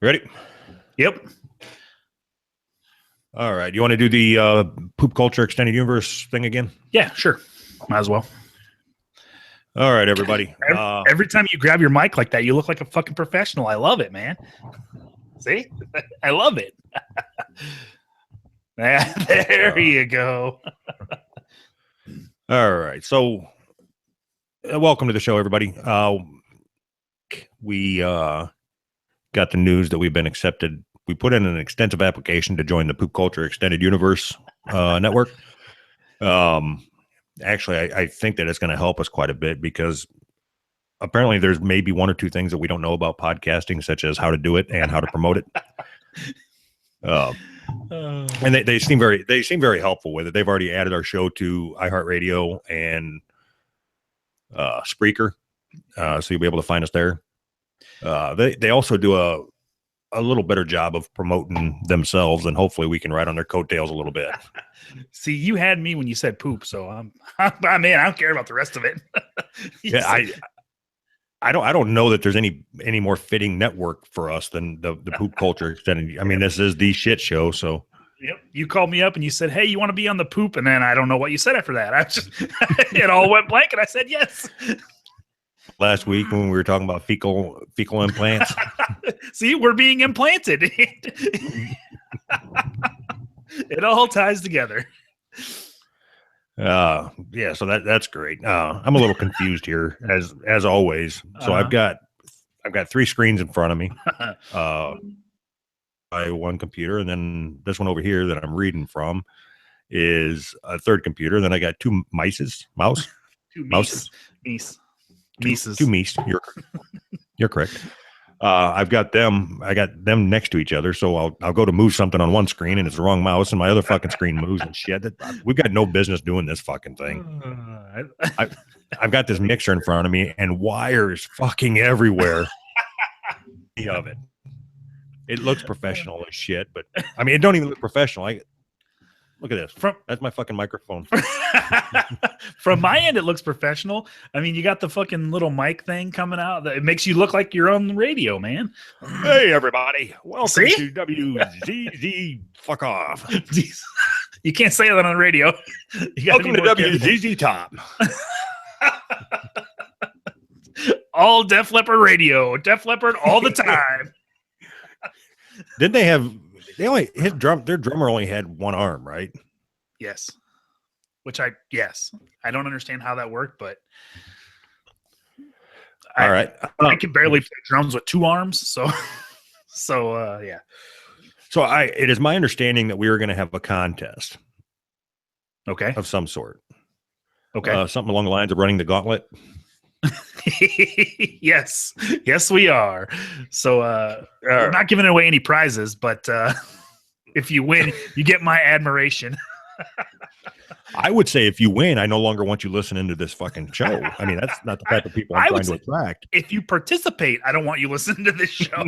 Ready? Yep. All right. You want to do the Poop Culture Extended Universe thing again? Yeah, sure. Might as well. All right, everybody. Every time you grab your mic like that, you look like a fucking professional. I love it, man. See? I love it. There you go. All right. So, welcome to the show, everybody. We got the news that we've been accepted. We put in an extensive application to join the Poop Culture Extended Universe network. Actually, I think that it's going to help us quite a bit because apparently there's maybe one or two things that we don't know about podcasting, such as how to do it and how to promote it. And they seem very helpful with it. They've already added our show to iHeartRadio and Spreaker, so you'll be able to find us there. They also do a little better job of promoting themselves, and hopefully we can ride on their coattails a little bit. See, you had me when you said poop, so I'm in. I don't care about the rest of it. Yeah, I don't know that there's any more fitting network for us than the Poop Culture Extended. I mean, this is the shit show, so. Yep. You called me up and you said, "Hey, you want to be on the poop?" And then I don't know what you said after that. I just it all went blank, and I said yes. Last week when we were talking about fecal implants. See, we're being implanted. It all ties together. Yeah, so that's great. I'm a little confused here as always. So I've got 3 screens in front of me. By one computer, and then this one over here that I'm reading from is a third computer. Then I got 2 mice. Two mice. Two mice. You're correct. I got them next to each other. So I'll go to move something on one screen and it's the wrong mouse, and my other fucking screen moves and shit. We've got no business doing this fucking thing. I've got this mixer in front of me and wires fucking everywhere of it. It looks professional as shit, but I mean, it don't even look professional. Look at this. That's my fucking microphone. From my end, it looks professional. I mean, you got the fucking little mic thing coming out. It makes you look like you're on the radio, man. Hey, everybody. Welcome to WZZ. Fuck off. You can't say that on the radio. Welcome to WZZ Top. All Def Leppard radio. Def Leppard all the time. Didn't they have? Their drummer only had one arm, right? Yes. I don't understand how that worked, but all right. I can barely play drums with 2 arms, so yeah. So it is my understanding that we are going to have a contest, okay, of some sort. Okay, something along the lines of running the gauntlet. Yes, we are. So we're not giving away any prizes, but if you win, you get my admiration. I would say if you win, I no longer want you listening to this fucking show. I mean, that's not the type of people I'm trying to attract. If you participate, I don't want you listening to this show.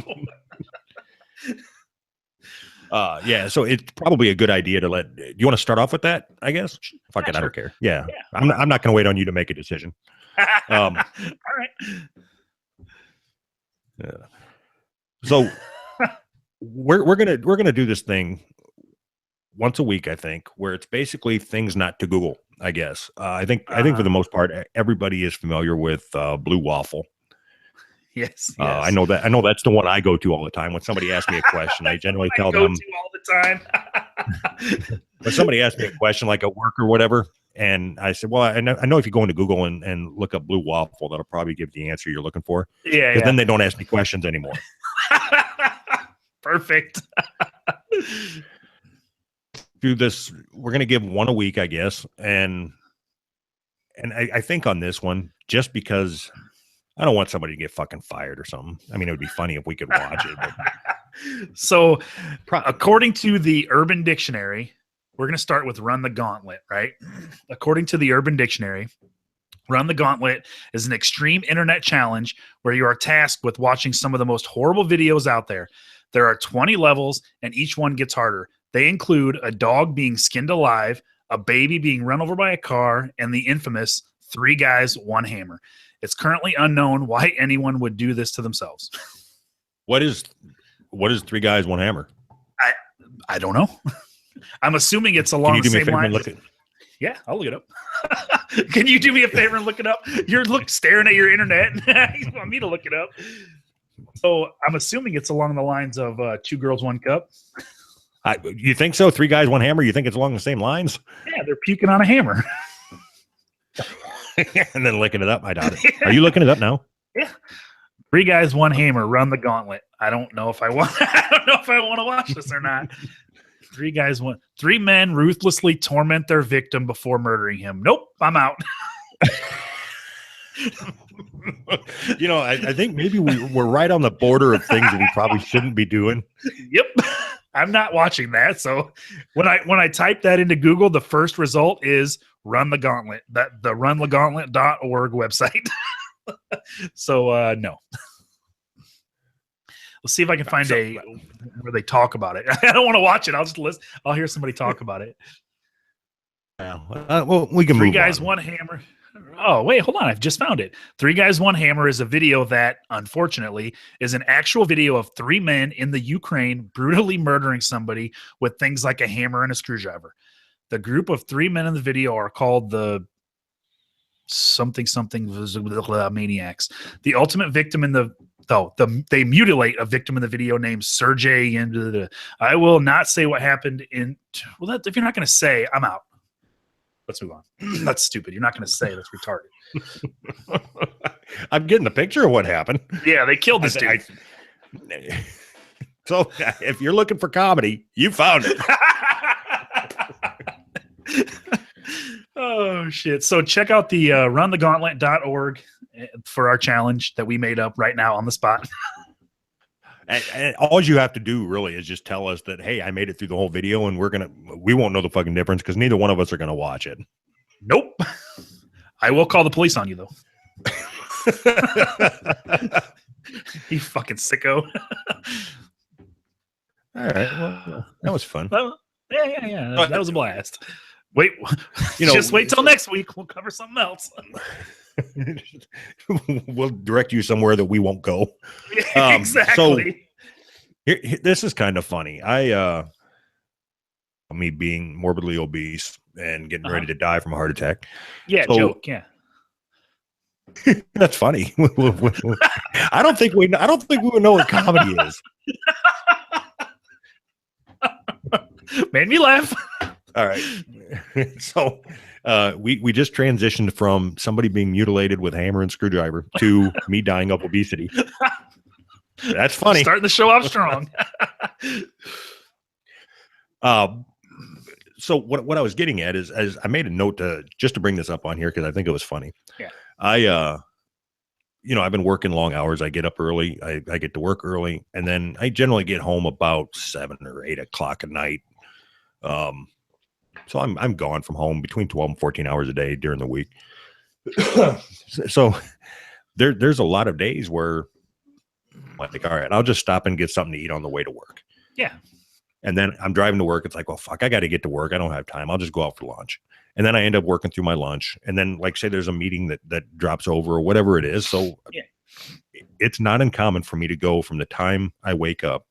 Yeah, so it's probably a good idea to do you want to start off with that, I guess? Fuck it, sure. I don't care. Yeah. I'm not going to wait on you to make a decision. All right. Yeah. So we're gonna do this thing once a week, I think, where it's basically things not to Google. I guess I think for the most part, everybody is familiar with Blue Waffle. Yes. I know that's the one I go to all the time. When somebody asks me a question, I generally tell them all the time. When somebody asks me a question like at work or whatever, and I said, well, I know if you go into Google and look up Blue Waffle, that'll probably give the answer you're looking for. Yeah. Because then they don't ask me questions anymore. Perfect. Do this. We're going to give one a week, I guess. And I think on this one, just because I don't want somebody to get fucking fired or something. I mean, it would be funny if we could watch it. But. So according to the Urban Dictionary, we're going to start with Run the Gauntlet, right? According to the Urban Dictionary, Run the Gauntlet is an extreme internet challenge where you are tasked with watching some of the most horrible videos out there. There are 20 levels, and each one gets harder. They include a dog being skinned alive, a baby being run over by a car, and the infamous 3 guys, 1 hammer. It's currently unknown why anyone would do this to themselves. What is Three Guys, One Hammer? I don't know. I'm assuming it's Can along you the do me a same favor and lines. look at? Yeah, I'll look it up. Can you do me a favor and look it up? You're staring at your internet. You want me to look it up? So I'm assuming it's along the lines of Two Girls, One Cup. You think so? Three Guys, One Hammer. You think it's along the same lines? Yeah, they're puking on a hammer. And then licking it up. I doubt it. Are you looking it up now? Yeah. Three Guys, One Hammer, Run the Gauntlet. I don't know if I want. I don't know if I want to watch this or not. Three men ruthlessly torment their victim before murdering him. Nope, I'm out. I think maybe we're right on the border of things that we probably shouldn't be doing. Yep. I'm not watching that. So when I type that into Google, the first result is Run the Gauntlet, the runthegauntlet.org website. So no. Let's see if I can find where they talk about it. I don't want to watch it. I'll just listen. I'll hear somebody talk about it. Well, we can Three move Guys, on. One Hammer. Oh, wait, hold on. I've just found it. Three Guys, One Hammer is a video that, unfortunately, is an actual video of three men in the Ukraine brutally murdering somebody with things like a hammer and a screwdriver. The group of three men in the video are called the something maniacs. The ultimate victim they mutilate a victim in the video named Sergey. And I will not say what happened in. Well, if you're not going to say, I'm out. Let's move on. That's stupid. You're not going to say. That's retarded. I'm getting the picture of what happened. Yeah, they killed this dude. So if you're looking for comedy, you found it. Oh, shit. So check out the runthegauntlet.org for our challenge that we made up right now on the spot. And all you have to do really is just tell us that, hey, I made it through the whole video, and we won't know the fucking difference because neither one of us are going to watch it. Nope. I will call the police on you, though. You fucking sicko. All right. Well, that was fun. Yeah. That was a blast. Wait, just wait till next week. We'll cover something else. We'll direct you somewhere that we won't go. Exactly. So this is kind of funny. Me being morbidly obese and getting ready to die from a heart attack. Yeah, so, joke. Yeah. That's funny. I don't think we would know what comedy is. Made me laugh. All right. So we just transitioned from somebody being mutilated with hammer and screwdriver to me dying of obesity. That's funny. Starting the show off strong. So what I was getting at is I made a note to bring this up on here because I think it was funny. Yeah. I've been working long hours. I get up early. I get to work early, and then I generally get home about 7 or 8 o'clock at night. So I'm gone from home between 12 and 14 hours a day during the week. So there's a lot of days where I'm like, all right, I'll just stop and get something to eat on the way to work. Yeah. And then I'm driving to work. It's like, well, fuck, I got to get to work. I don't have time. I'll just go out for lunch. And then I end up working through my lunch. And then, like, say there's a meeting that drops over or whatever it is. So It's not uncommon for me to go from the time I wake up.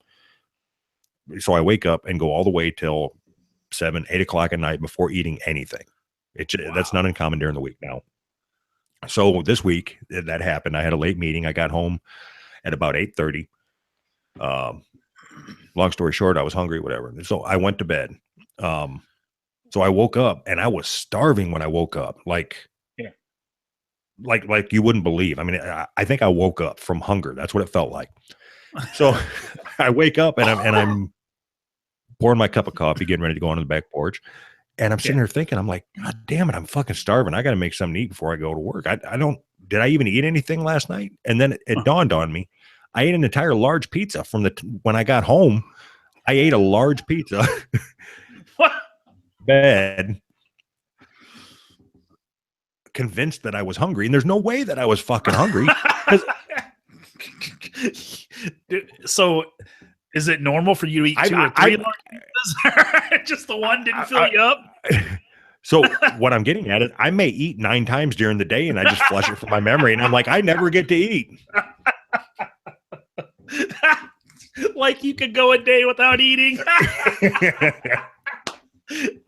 So I wake up and go all the way till 7, 8 o'clock at night before eating anything. That's not uncommon during the week now. So this week that happened. I had a late meeting. I got home at about 8:30. Long story short, I was hungry, whatever. So I went to bed. So I woke up and I was starving when I woke up. Like you wouldn't believe. I mean, I think I woke up from hunger. That's what it felt like. So I wake up and I'm pouring my cup of coffee, getting ready to go on the back porch. And I'm sitting there thinking, I'm like, God damn it, I'm fucking starving. I got to make something to eat before I go to work. Did I even eat anything last night? And then it dawned on me. I ate an entire large pizza when I got home. I ate a large pizza. What? Bed. Convinced that I was hungry. And there's no way that I was fucking hungry. So is it normal for you to eat 2 or 3 large pizzas? Just the one didn't fill you up? So what I'm getting at is I may eat 9 times during the day and I just flush it from my memory. And I'm like, I never get to eat. Like you could go a day without eating.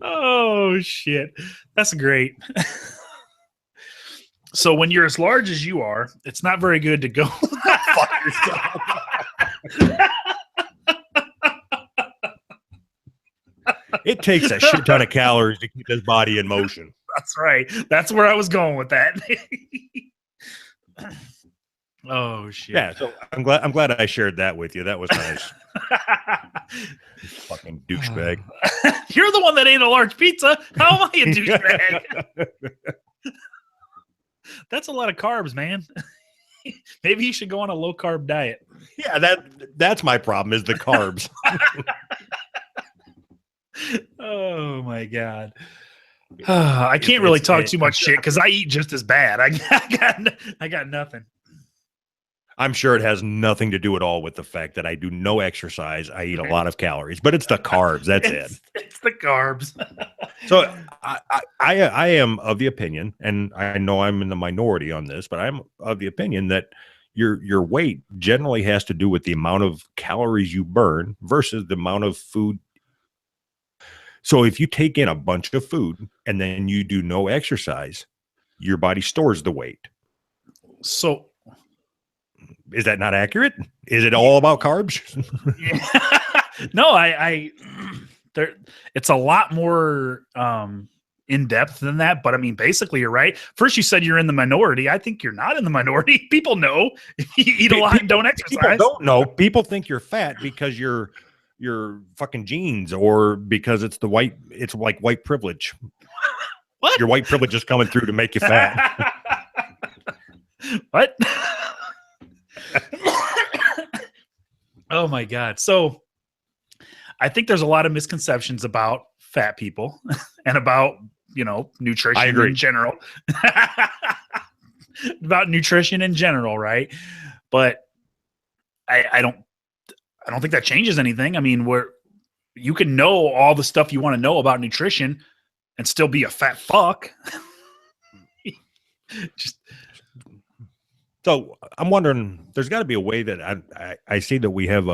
Oh shit. That's great. So when you're as large as you are, it's not very good to go. Fuck yourself. It takes a shit ton of calories to keep this body in motion. That's right. That's where I was going with that. Oh shit. Yeah, so I'm glad I shared that with you. That was nice. You fucking douchebag. You're the one that ate a large pizza. How am I a douchebag? That's a lot of carbs, man. Maybe you should go on a low carb diet. Yeah, that's my problem is the carbs. Oh my god. I can't really talk too much shit because I eat just as bad. I got nothing. I'm sure it has nothing to do at all with the fact that I do no exercise. I eat a lot of calories, but it's the carbs. That's it. It's the carbs. So I am of the opinion, and I know I'm in the minority on this, but I'm of the opinion that your weight generally has to do with the amount of calories you burn versus the amount of food. So if you take in a bunch of food and then you do no exercise, your body stores the weight. So is that not accurate? Is it all about carbs? No, I there it's a lot more in depth than that, but I mean basically you're right. First you said you're in the minority. I think you're not in the minority. People know you eat a lot and don't exercise. People don't know. People think you're fat because you're fucking genes or because it's like white privilege. What? Your white privilege is coming through to make you fat. What? Oh my god. So I think there's a lot of misconceptions about fat people and about, nutrition I agree. in general. About nutrition in general, right? But I don't think that changes anything. I mean, you can know all the stuff you want to know about nutrition and still be a fat fuck. So I'm wondering, there's got to be a way that I see that we have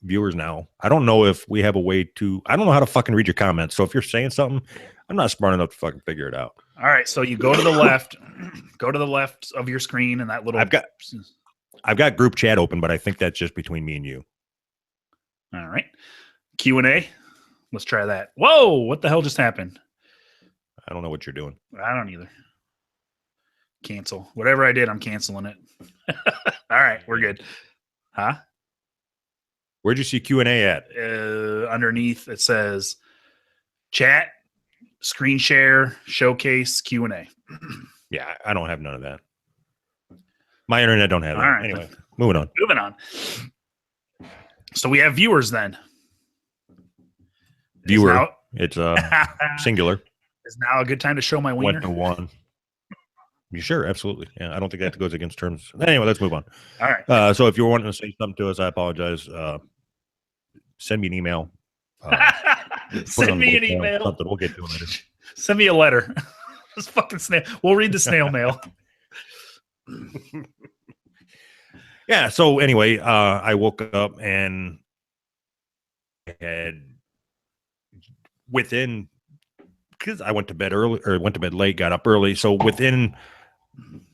viewers now. I don't know if we have a way I don't know how to fucking read your comments. So if you're saying something, I'm not smart enough to fucking figure it out. All right. So you go to the left, of your screen and that little. I've got group chat open, but I think that's just between me and you. All right. Q&A. Let's try that. Whoa. What the hell just happened? I don't know what you're doing. I don't either. Cancel. Whatever I did, I'm canceling it. All right. We're good. Huh? Where'd you see Q&A at? Underneath it says chat, screen share, showcase, Q&A. Yeah, I don't have none of that. My internet don't have that. Right. Anyway, moving on. So we have viewers then. Viewer. It's singular. Is now a good time to show my wiener? 1 to 1. You sure? Absolutely. Yeah, I don't think that goes against terms. Anyway, let's move on. All right. So if you're wanting to say something to us, I apologize. Send me an email. Send me an email. Something. We'll get to it later. Send me a letter. Just fucking snail. We'll read the snail mail. Yeah. So anyway, I woke up and had because I went to bed early or went to bed late, got up early. So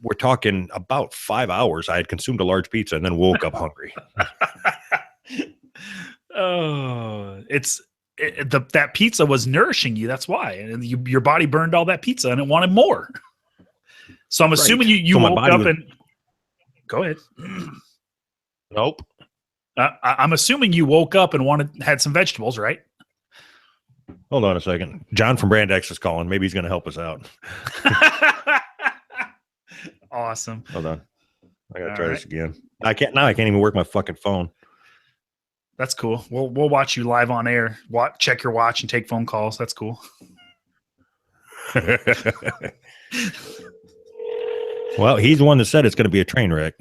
we're talking about 5 hours, I had consumed a large pizza and then woke up hungry. Oh, that pizza was nourishing you. That's why. And your body burned all that pizza and it wanted more. So I'm assuming you woke up and go ahead. Nope. I'm assuming you woke up and had some vegetables, right? Hold on a second. John from Brand X is calling. Maybe he's going to help us out. Awesome. Hold on. I got to try this again. I can't even work my fucking phone. That's cool. We'll watch you live on air. Check your watch and take phone calls. That's cool. Well, he's the one that said it's going to be a train wreck.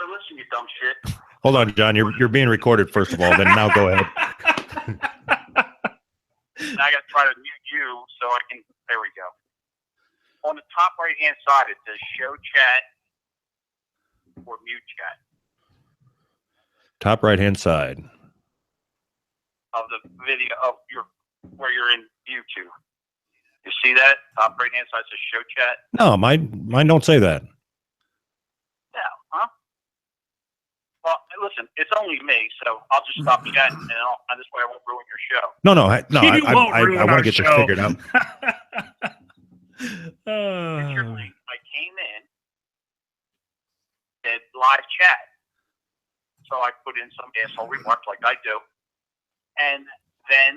So listen, you dumb shit. Hold on, John. You're being recorded first of all. Then now go ahead. Now I got to try to mute you so I can. There we go. On the top right hand side, it says show chat or mute chat Top right hand side. of the video of where you're in YouTube. You see that? Top right hand side says show chat. No, mine don't say that. Yeah, huh? Well, listen, it's only me, so I'll just stop chatting, and this way I won't ruin your show. No. You won't ruin I want our to get this show. figured out. It's your link. I came in, did live chat, so I put in some asshole remarks like I do, and then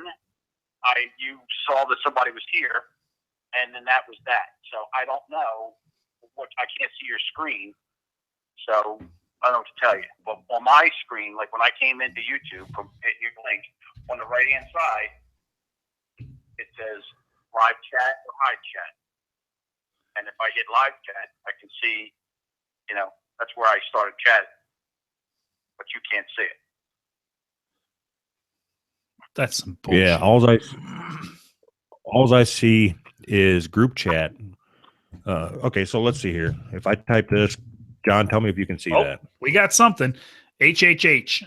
you saw that somebody was here, and then that was that. So I don't know I can't see your screen, so I don't know what to tell you. But on my screen, like when I came into YouTube from your link, on the right hand side, it says live chat or hide chat. And if I hit live chat, I can see, that's where I started chatting. But you can't see it. That's some bullshit. Yeah, all I see is group chat. Okay, so let's see here. If I type this, John, tell me if you can see that. We got something. HHH.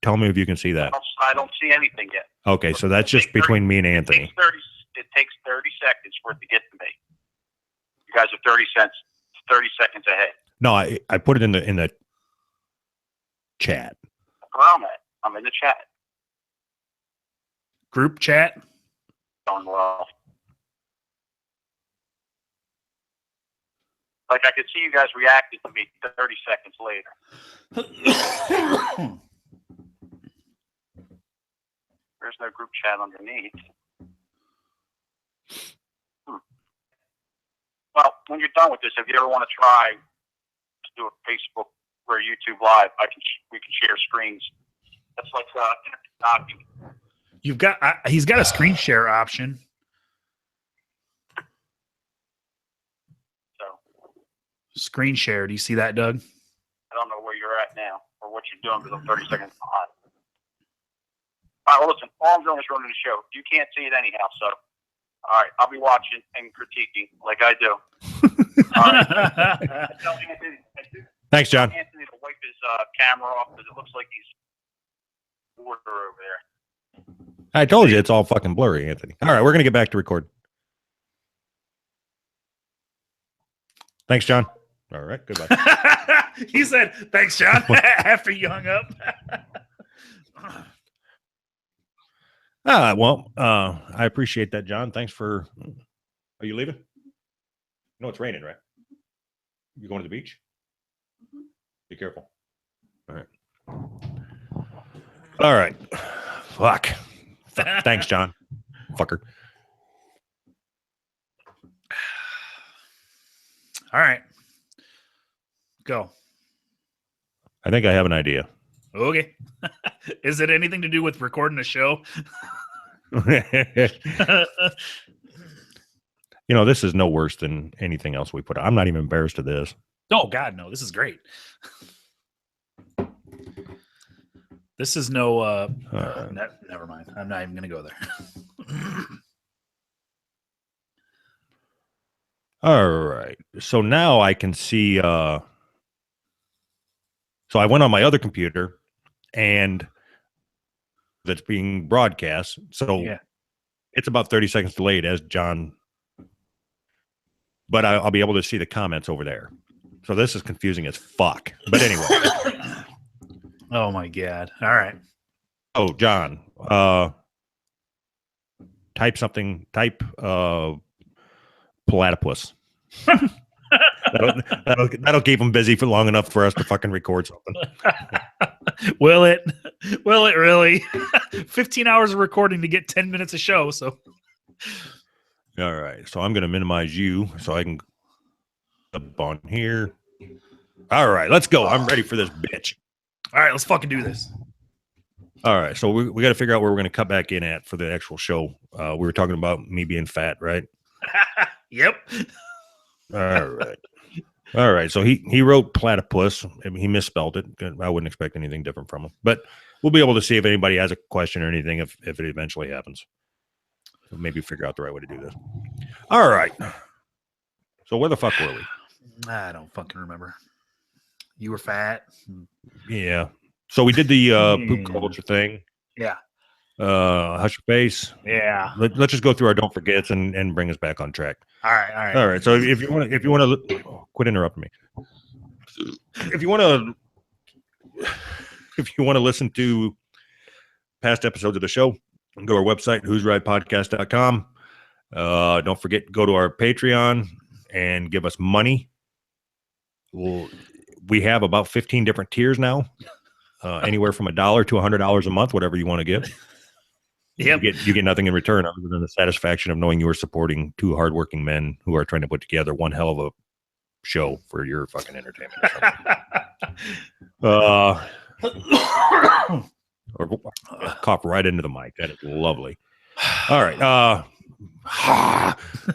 Tell me if you can see that. I don't see anything yet. Okay, so that's just between me and Anthony. It takes 30 seconds for it to get to me. You guys are 30 seconds ahead. No, I put it in the chat. Where I'm at. I'm in the chat. Group chat. Going well. Like I could see you guys reacting to me 30 seconds later. There's no group chat underneath. Well, when you're done with this, if you ever want to try to do a Facebook or YouTube Live, we can share screens. That's like document. He's got a screen share option. So screen share. Do you see that, Doug? I don't know where you're at now or what you're doing because I'm 30 seconds behind. All right, well, listen, all I'm doing is running the show. You can't see it anyhow, so all right, I'll be watching and critiquing like I do. All right. Tell Anthony, Thanks, John. Anthony to wipe his camera off because it looks like he's water over there. I told you it's all fucking blurry, Anthony. All right, we're going to get back to record. Thanks, John. All right, goodbye. He said, thanks, John, after you hung up. I appreciate that, John. Thanks for. Are you leaving? No, it's raining, right? You going to the beach? Be careful. All right. All right. Fuck. Thanks, John. Fucker. All right. Go. I think I have an idea. Okay. Is it anything to do with recording a show? This is no worse than anything else we put out. I'm not even embarrassed of this. Oh, God, no. This is great. This is no... never mind. I'm not even going to go there. All right. So now I can see... So I went on my other computer, and that's being broadcast. So yeah. It's about 30 seconds delayed as John... But I'll be able to see the comments over there. So this is confusing as fuck. But anyway. Oh, my God. All right. Oh, John. Type something. Type platypus. That'll keep them busy for long enough for us to fucking record something. Will it? Will it really? 15 hours of recording to get 10 minutes of show. So, all right. So I'm going to minimize you so I can up on here. All right, let's go. I'm ready for this bitch. All right, let's fucking do this. All right. So we got to figure out where we're going to cut back in at for the actual show. We were talking about me being fat, right? Yep. All right. All right. So he wrote platypus. I mean, he misspelled it. I wouldn't expect anything different from him. But we'll be able to see if anybody has a question or anything if it eventually happens. So maybe figure out the right way to do this. All right. So where the fuck were we? I don't fucking remember. You were fat. Yeah. So we did the poop culture thing. Yeah. Hush your face. Yeah. Let's just go through our don't forgets and bring us back on track. All right. All right. So if you want to quit interrupting me. If you want to listen to past episodes of the show, go to our website, who'sridepodcast.com. Don't forget, go to our Patreon and give us money. We have about 15 different tiers now, anywhere from $1 to $100 a month, whatever you want to give. Yep. You get nothing in return other than the satisfaction of knowing you are supporting two hardworking men who are trying to put together one hell of a show for your fucking entertainment. Or cough right into the mic. That is lovely. All right.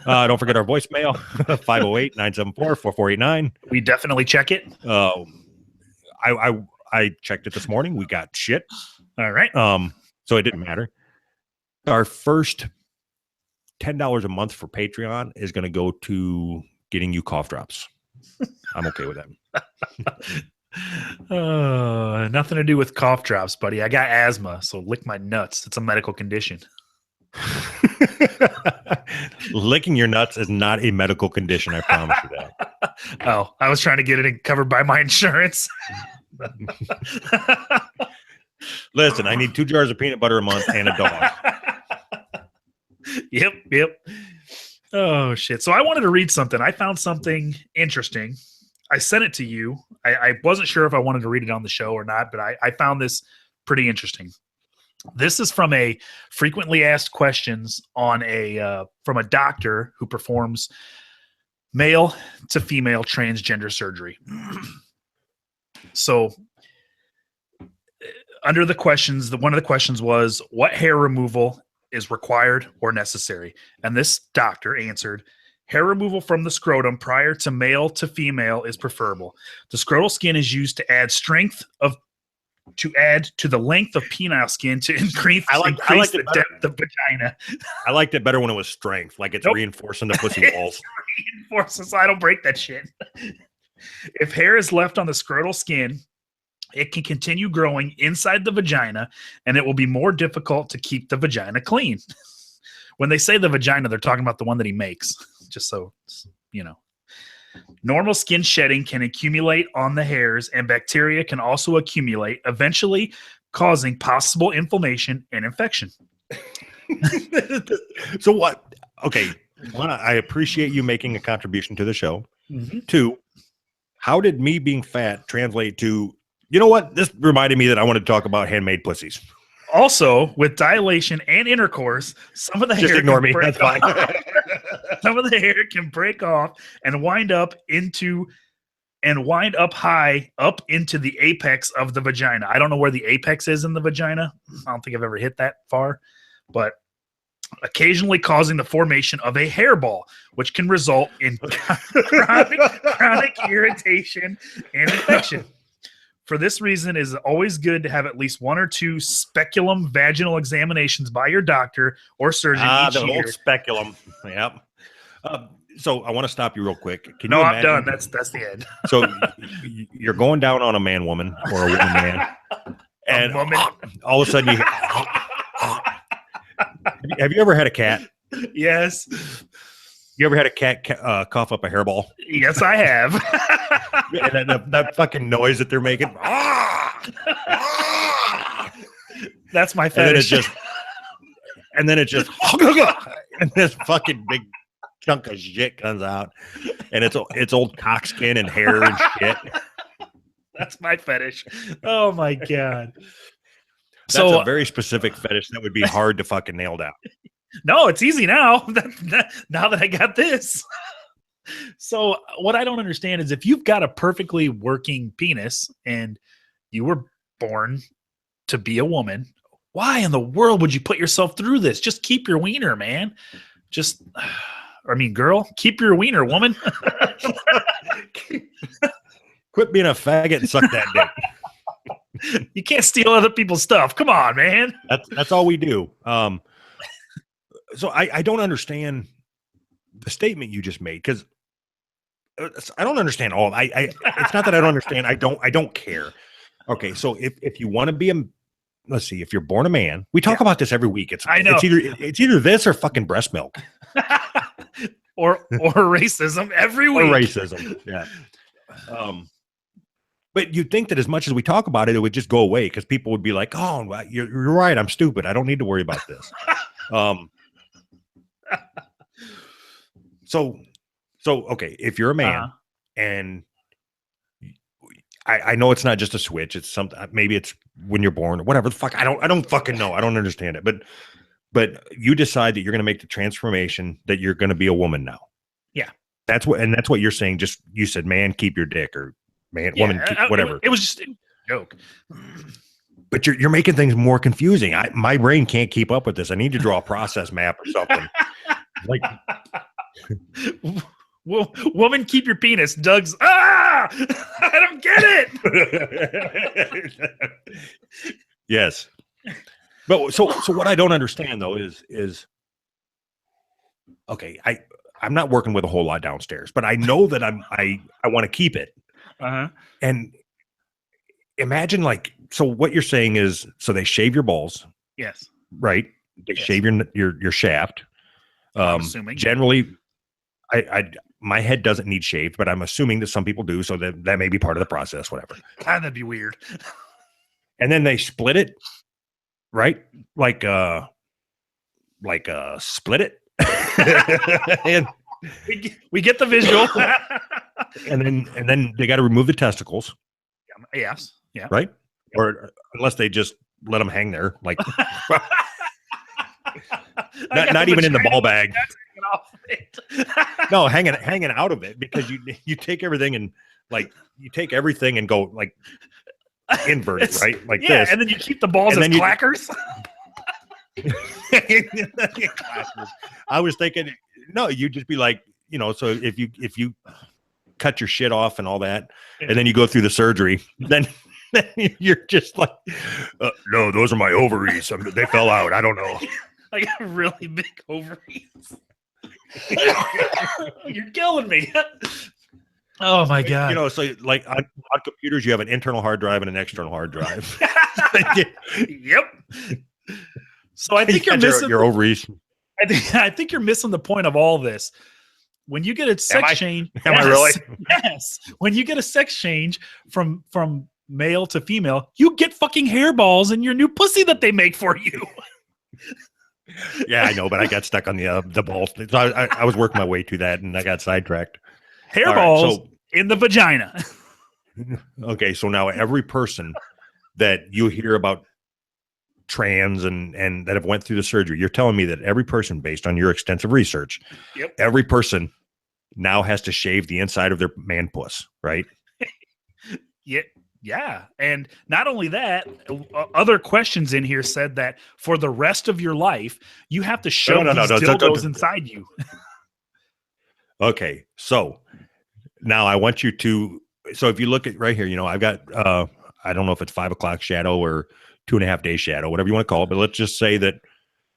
Don't forget our voicemail, 508-974-4489. We definitely check it. I checked it this morning. We got shit. All right. So it didn't matter. Our first $10 a month for Patreon is going to go to getting you cough drops. I'm okay with that. Nothing to do with cough drops, buddy. I got asthma, so lick my nuts. It's a medical condition. Licking your nuts is not a medical condition. I promise you that. Oh, I was trying to get it covered by my insurance. Listen, I need 2 jars of peanut butter a month and a dog. Yep. Oh, shit. So I wanted to read something. I found something interesting. I sent it to you. I wasn't sure if I wanted to read it on the show or not, but I found this pretty interesting. This is from a frequently asked questions on from a doctor who performs male to female transgender surgery. So under the questions, one of the questions was, what hair removal is required or necessary? And this doctor answered, hair removal from the scrotum prior to male to female is preferable. The scrotal skin is used to add to the length of penile skin to increase the depth of vagina. I liked it better when it was strength, like it's reinforcing the pussy walls. Reinforcing so I don't break that shit. If hair is left on the scrotal skin, it can continue growing inside the vagina, and it will be more difficult to keep the vagina clean. When they say the vagina, they're talking about the one that he makes, just so you know. Normal skin shedding can accumulate on the hairs, and bacteria can also accumulate, eventually causing possible inflammation and infection. So what? Okay, one, I appreciate you making a contribution to the show. Mm-hmm. 2, how did me being fat translate to, you know what? This reminded me that I wanted to talk about handmade pussies. Also, with dilation and intercourse, some of the Just hair ignore can me. break That's fine. off. Some of the hair can break off and wind up high up into the apex of the vagina. I don't know where the apex is in the vagina. I don't think I've ever hit that far, but occasionally causing the formation of a hairball, which can result in chronic irritation and infection. For this reason, it is always good to have at least 1 or 2 speculum vaginal examinations by your doctor or surgeon each the year. old speculum. Yep. So I want to stop you real quick. Can No, you I'm imagine? done. That's the end. So you're going down on a man woman or a woman man, and woman. all of a sudden have you ever had a cat? Yes. You ever had a cat cough up a hairball? Yes, I have. And that fucking noise that they're making. That's my And then fetish. and this fucking big chunk of shit comes out, and it's old cockskin and hair and shit. That's my fetish. Oh my god. That's So a very specific fetish that would be hard to fucking nail down. no, it's easy now. Now that I got this. So what I don't understand is if you've got a perfectly working penis and you were born to be a woman, why in the world would you put yourself through this? Just keep your wiener, man. Just girl, keep your wiener, woman. Quit being a faggot and suck that dick. You can't steal other people's stuff. Come on, man. That's all we do. So I don't understand the statement you just made, because I don't understand all. It's not that I don't understand. I don't care. Okay, so if you want to be let's see, if you're born a man, we talk about this every week. I know. It's either this or fucking breast milk or racism every week. or racism. Yeah. But you'd think that as much as we talk about it, it would just go away, because people would be like, "Oh, well, you're right. I'm stupid. I don't need to worry about this." So okay, if you're a man and I know it's not just a switch, it's something, maybe it's when you're born or whatever the fuck. I don't fucking know. I don't understand it. But you decide that you're going to make the transformation that you're going to be a woman now. Yeah. That's what you're saying. Just, you said, man, keep your dick, or man, woman, keep, whatever. It was just a joke. But you're making things more confusing. My brain can't keep up with this. I need to draw a process map or something. Like, woman, keep your penis. Doug's, I don't get it. Yes. But so what I don't understand though is okay, I'm not working with a whole lot downstairs, but I know that I want to keep it. And imagine, like, so what you're saying is, so they shave your balls. Yes. Right? They shave your shaft. I'm assuming. Generally, my head doesn't need shaved, but I'm assuming that some people do, so that may be part of the process, whatever. God, that'd be weird. And then they split it, right? Like split it. And we get the visual. and then they got to remove the testicles. Yes. Yeah. Right? Or unless they just let them hang there, like not even in the ball bag. No, hanging out of it, because you take everything and, like, you take everything and go like inverted, right? Like this. And then you keep the balls as clackers. I was thinking, no, you'd just be like, so if you cut your shit off and all that, and then you go through the surgery, then you're just like, no, those are my ovaries. They fell out. I don't know. I got really big ovaries. You're killing me. Oh my God. So like on computers, you have an internal hard drive and an external hard drive. Yep. So I think you're missing your ovaries. I think you're missing the point of all this. When you get a sex change, am I really? Yes. When you get a sex change from male to female, you get fucking hairballs in your new pussy that they make for you. Yeah, I know, but I got stuck on the balls. So I was working my way to that, and I got sidetracked. Hairballs in the vagina. Okay, so now every person that you hear about trans and that have went through the surgery, you're telling me that every person, based on your extensive research, every person now has to shave the inside of their man puss, right? Yeah. And not only that, other questions in here said that for the rest of your life, you have to shove these dildos inside you. Okay. So now I want you to, so if you look at right here, I've got, I don't know if it's 5 o'clock shadow or 2.5 day shadow, whatever you want to call it, but let's just say that.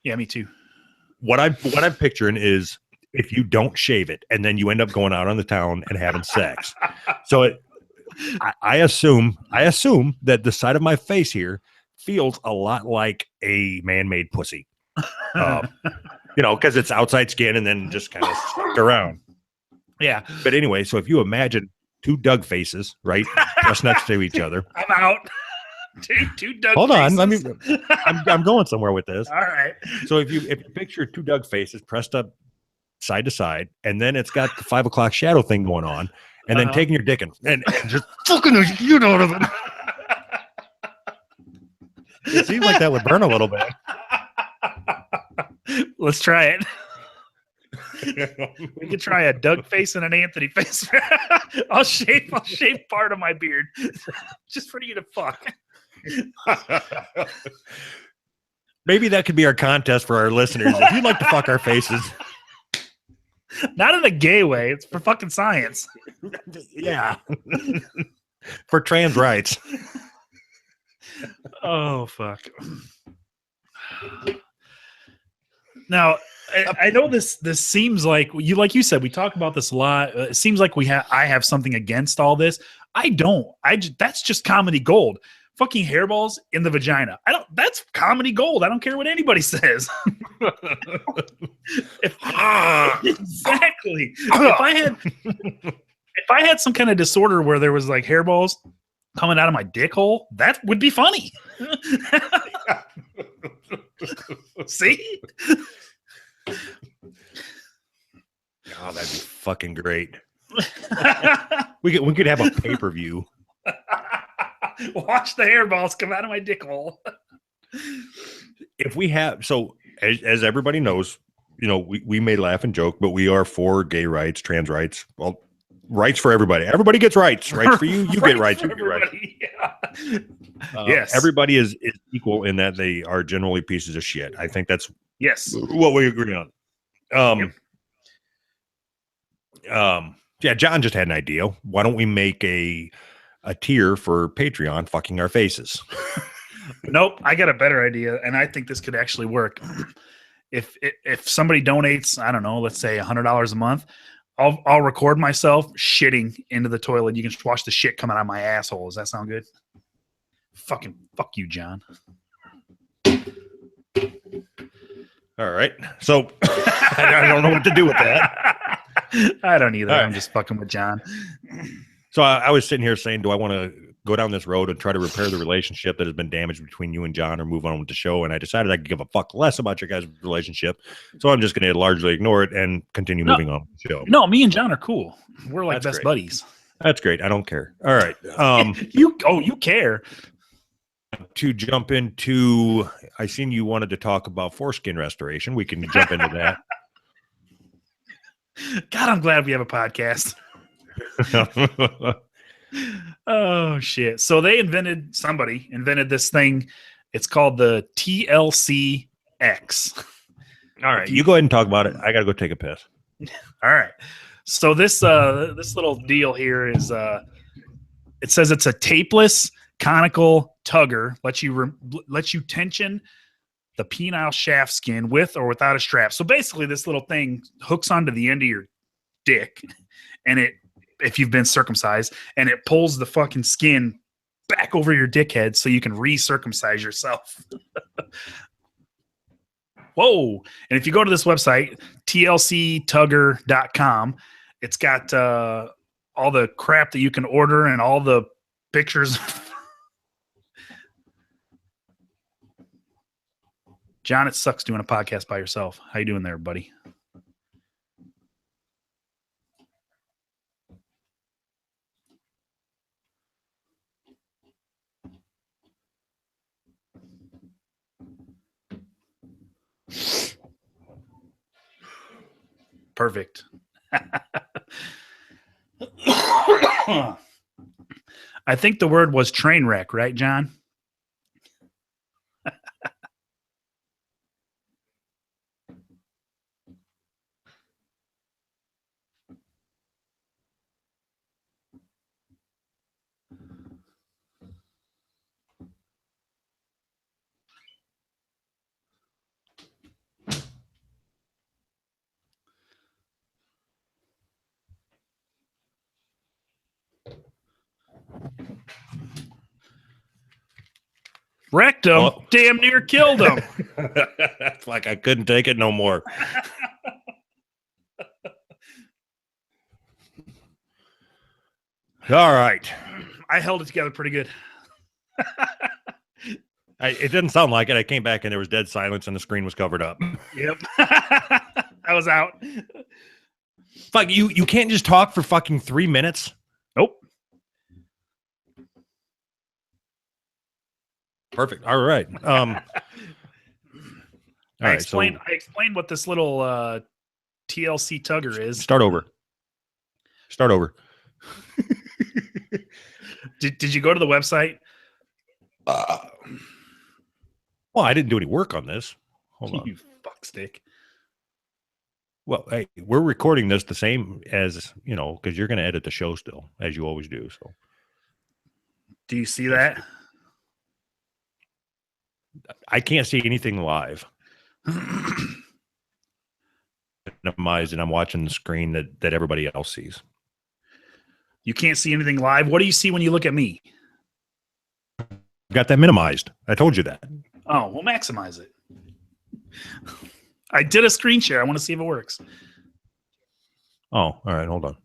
Yeah, me too. What I'm picturing is if you don't shave it and then you end up going out on the town and having sex. So I assume that the side of my face here feels a lot like a man-made pussy, because it's outside skin and then just kind of stuck around. Yeah. But anyway, so if you imagine two Doug faces, right, just next to each other. I'm out. Two Doug Hold faces. on. I'm going somewhere with this. All right. So if you picture two Doug faces pressed up side to side, and then it's got the 5 o'clock shadow thing going on, and then taking your dick and just fucking the shit out of it. It seems like that would burn a little bit. Let's try it. We could try a Doug face and an Anthony face. I'll shave part of my beard just for you to fuck. Maybe that could be our contest for our listeners. If you'd like to fuck our faces, Not in a gay way. It's for fucking science. Yeah. For trans rights. Oh fuck. Now, I know this seems like you said, we talk about this a lot. It seems like I have something against all this. I don't. That's just comedy gold. Fucking hairballs in the vagina. That's comedy gold. I don't care what anybody says. Exactly. If I had some kind of disorder where there was like hairballs coming out of my dick hole, that would be funny. See? Oh, that'd be fucking great. We could have a pay-per-view. Watch the hairballs come out of my dick hole. If we have, so as everybody knows, you know, we may laugh and joke, but we are for gay rights, trans rights. Well, rights for everybody. Everybody gets rights. Rights for you. You get rights. You get rights. Yeah. Yes. Everybody is equal in that they are generally pieces of shit. I think that's Yes. what we agree on. Yeah, John just had an idea. Why don't we make a tier for Patreon fucking our faces? Nope, I got a better idea, and I think this could actually work. If somebody donates, I don't know, let's say $100 a month, I'll record myself shitting into the toilet. You can just watch the shit coming out of my asshole. Does that sound good? Fucking fuck you, John. All right. So I don't know what to do with that. I don't either. All right. I'm just fucking with John. So I was sitting here saying, do I want to go down this road and try to repair the relationship that has been damaged between you and John, or move on with the show? And I decided I could give a fuck less about your guys' relationship. So I'm just going to largely ignore it and continue moving on with the show. No, me and John are cool. We're like That's best great. buddies. That's great. I don't care. All right. You care. To jump into, I seen you wanted to talk about foreskin restoration. We can jump into that. God, I'm glad we have a podcast. Oh shit. So somebody invented this thing. It's called the TLC X. All right. You go ahead and talk about it. I got to go take a piss. All right. So this little deal here is it says it's a tapeless conical tugger. Lets you tension the penile shaft skin with or without a strap. So basically this little thing hooks onto the end of your dick, and if you've been circumcised, and it pulls the fucking skin back over your dickhead so you can recircumcise yourself. Whoa. And if you go to this website, tlctugger.com, it's got all the crap that you can order and all the pictures. John, it sucks doing a podcast by yourself. How you doing there, buddy? Perfect. I think the word was train wreck, right, John? Wrecked him. Oh. Damn near killed him. It's like I couldn't take it no more. All right. I held it together pretty good. It didn't sound like it. I came back and there was dead silence and the screen was covered up. Yep. I was out. Fuck, you can't just talk for fucking 3 minutes? Nope. Perfect. All right. All I right, explained so what this little TLC tugger is. start over. Did you go to the website? Well, I didn't do any work on this. Hold on. You fuckstick. Well, hey, we're recording this the same as, because you're going to edit the show still, as you always do. So Do you see that? I can't see anything live. Minimized, and I'm watching the screen that everybody else sees. You can't see anything live. What do you see when you look at me? Got that minimized. I told you that. Oh, we'll maximize it. I did a screen share. I want to see if it works. Oh, all right. Hold on.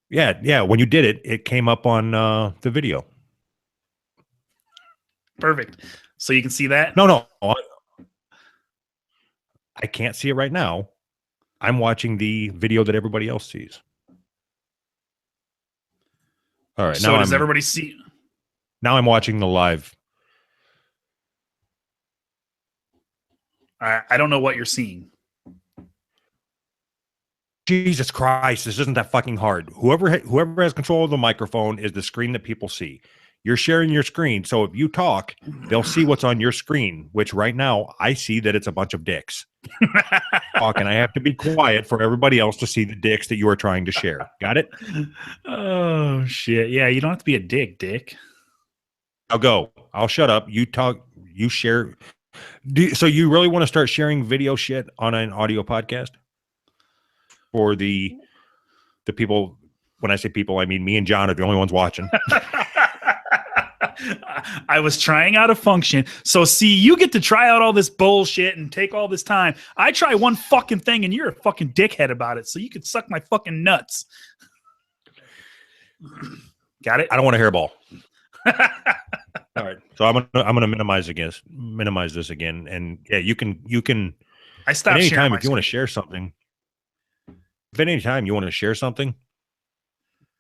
Yeah. When you did it, it came up on the video. Perfect. So you can see that? No. I can't see it right now. I'm watching the video that everybody else sees. All right. So does everybody see? Now I'm watching the live. I don't know what you're seeing. Jesus Christ, this isn't that fucking hard. Whoever has control of the microphone is the screen that people see. You're sharing your screen, so if you talk, they'll see what's on your screen, which right now I see that it's a bunch of dicks. Talking, I have to be quiet for everybody else to see the dicks that you are trying to share. Got it? Oh, shit. Yeah, you don't have to be a dick. I'll go. I'll shut up. You talk. You share. So you really want to start sharing video shit on an audio podcast? For the people, when I say people, I mean me and John are the only ones watching. I was trying out a function. So see, you get to try out all this bullshit and take all this time. I try one fucking thing and you're a fucking dickhead about it. So you can suck my fucking nuts. Got it? I don't want to hairball. All right. So I'm gonna minimize this again. And yeah, you can I stopped at any sharing time my if you want to share something. If at any time you want to share something,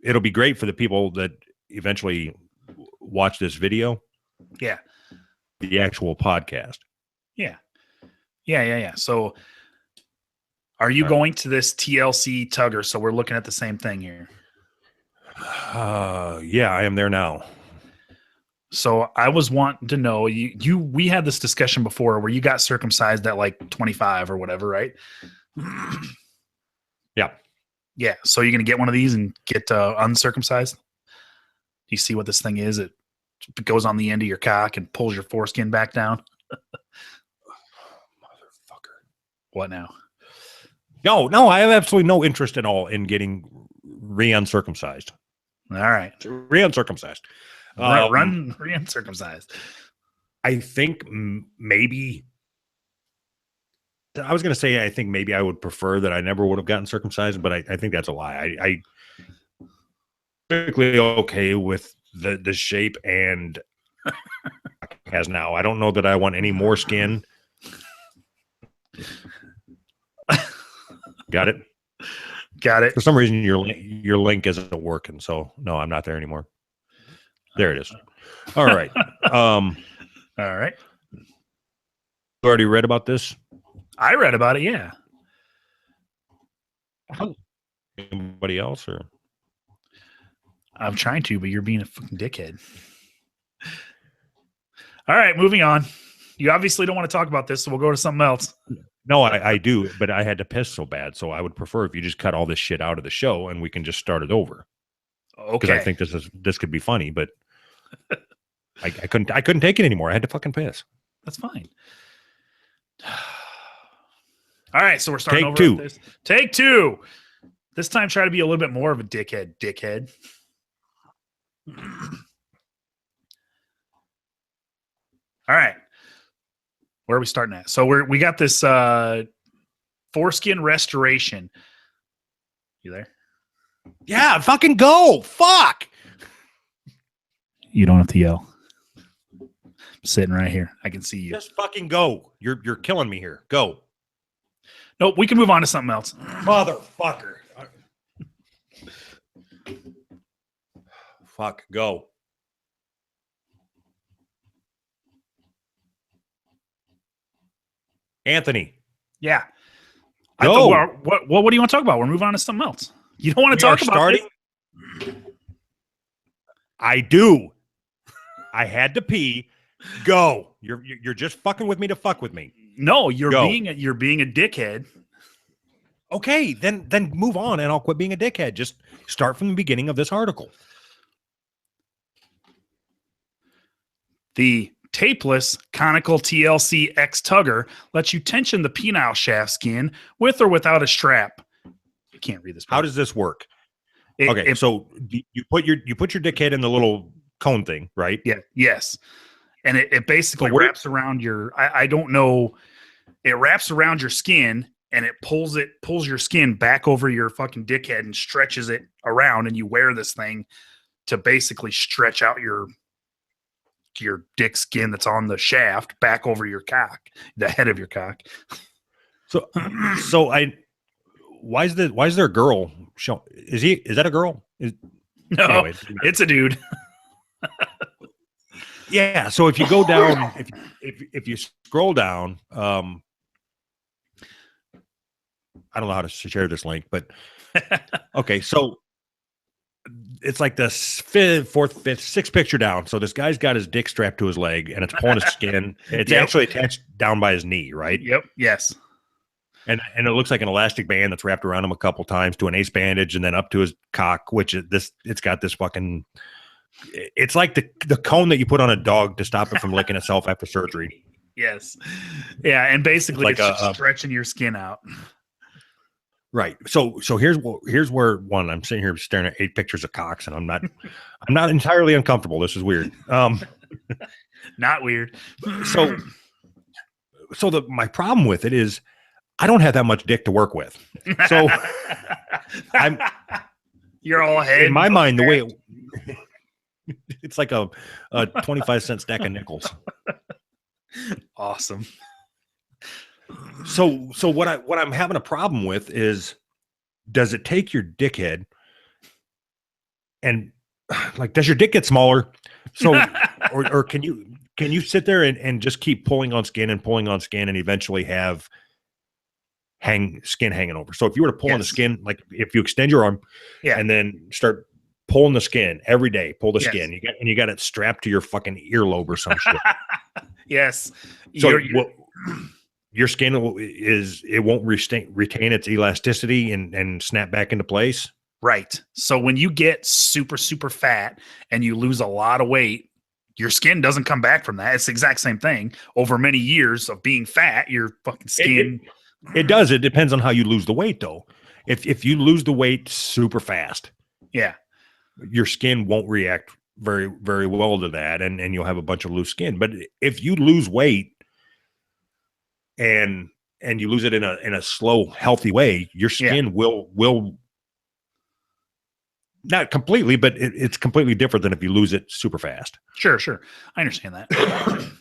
it'll be great for the people that eventually watch this video. Yeah. The actual podcast. Yeah. So are you going to this TLC Tugger? So we're looking at the same thing here. Yeah, I am there now. So I was wanting to know, we had this discussion before where you got circumcised at like 25 or whatever, right? Yeah. Yeah. So you're going to get one of these and get uncircumcised? You see what this thing is? It goes on the end of your cock and pulls your foreskin back down. Motherfucker. What now? No, I have absolutely no interest at all in getting re-uncircumcised. All right. Re-uncircumcised. Run re-uncircumcised. I think maybe... I was going to say, I think maybe I would prefer that I never would have gotten circumcised, but I think that's a lie. I typically okay with the shape and has now. I don't know that I want any more skin. Got it? Got it. For some reason, your link isn't working, so no, I'm not there anymore. There it is. All right. All right. You already read about this? I read about it, yeah. Anybody else? Or I'm trying to, but you're being a fucking dickhead. All right, moving on. You obviously don't want to talk about this, so we'll go to something else. No, I do, but I had to piss so bad, so I would prefer if you just cut all this shit out of the show and we can just start it over. Okay. Because I think this could be funny, but I couldn't take it anymore. I had to fucking piss. That's fine. All right, so we're starting Take over. two. With this. Take two. This time, try to be a little bit more of a dickhead. All right. Where are we starting at? So we got this foreskin restoration. You there? Yeah, fucking go. Fuck. You don't have to yell. I'm sitting right here. I can see you. Just fucking go. You're killing me here. Go. Nope, we can move on to something else. Motherfucker. Fuck, go. Anthony. Yeah. Go. What do you want to talk about? We're moving on to something else. You don't want to talk about starting. this? I do. I had to pee. Go. You're just fucking with me to fuck with me. No, Go. you're being a dickhead. Okay, then move on, and I'll quit being a dickhead. Just start from the beginning of this article. The tapeless conical TLC X Tugger lets you tension the penile shaft skin with or without a strap. I can't read this. How does this work? It- Okay, it- so you put your dick head in the little cone thing, right? yeah, yes, and it basically So where- wraps around your. I don't know. It wraps around your skin and it pulls your skin back over your fucking dickhead and stretches it around, and you wear this thing to basically stretch out your dick skin that's on the shaft back over your cock, the head of your cock. So why is there a girl show? Is that a girl? No, Anyway, it's a dude. yeah. So if you go down, if you scroll down, I don't know how to share this link, but okay. So it's like the fourth, fifth, sixth picture down. So this guy's got his dick strapped to his leg, and it's pulling his skin. It's Yep. actually attached down by his knee, right? Yep. Yes. And it looks like an elastic band that's wrapped around him a couple times to an ace bandage, and then up to his cock, which is this. It's got this fucking. It's like the cone that you put on a dog to stop it from licking itself after surgery. Yes. Yeah, and basically Like it's just stretching your skin out. Right. So here's where one, I'm sitting here staring at 8 pictures of cocks, and I'm not entirely uncomfortable. This is weird. Not weird. So my problem with it is I don't have that much dick to work with. So I'm You're all head. in my mind, the way it's like a 25-cent stack of nickels. Awesome. So what I'm having a problem with is, does it take your dickhead and like, does your dick get smaller? So or can you sit there and just keep pulling on skin and eventually have skin hanging over? So if you were to pull on the Yes. skin, like if you extend your arm Yeah. and then start pulling the skin every day, pull the Yes. skin, you got it strapped to your fucking earlobe or some shit. Yes. So You're- your skin it won't retain its elasticity and snap back into place. right. So when you get super, super fat and you lose a lot of weight, your skin doesn't come back from that. It's the exact same thing. Over many years of being fat, your fucking skin. It does. It depends on how you lose the weight, though. If you lose the weight super fast, Yeah. your skin won't react very, very well to that, and you'll have a bunch of loose skin. But if you lose weight and you lose it in a slow, healthy way, your skin will not completely, but it's completely different than if you lose it super fast. Sure. I understand that.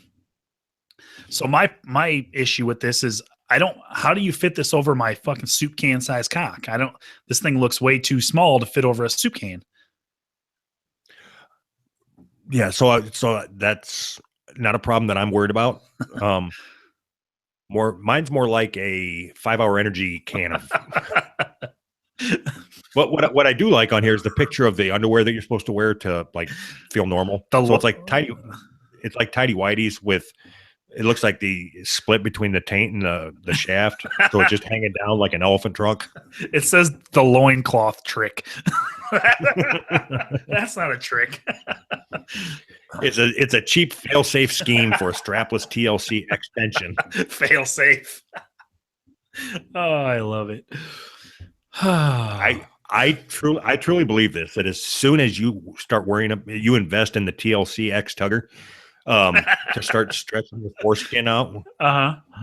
So my issue with this is how do you fit this over my fucking soup can size cock? This thing looks way too small to fit over a soup can. Yeah, so that's not a problem that I'm worried about. Mine's more like a 5-hour energy can of. But what I do like on here is the picture of the underwear that you're supposed to wear to like feel normal. So it's like tidy whities with. It looks like the split between the taint and the shaft, so it's just hanging down like an elephant trunk. It says the loincloth trick. That's not a trick. It's a cheap fail-safe scheme for a strapless TLC extension. Fail safe. Oh, I love it. I truly believe this, that as soon as you start you invest in the TLC X Tugger to start stretching the foreskin out,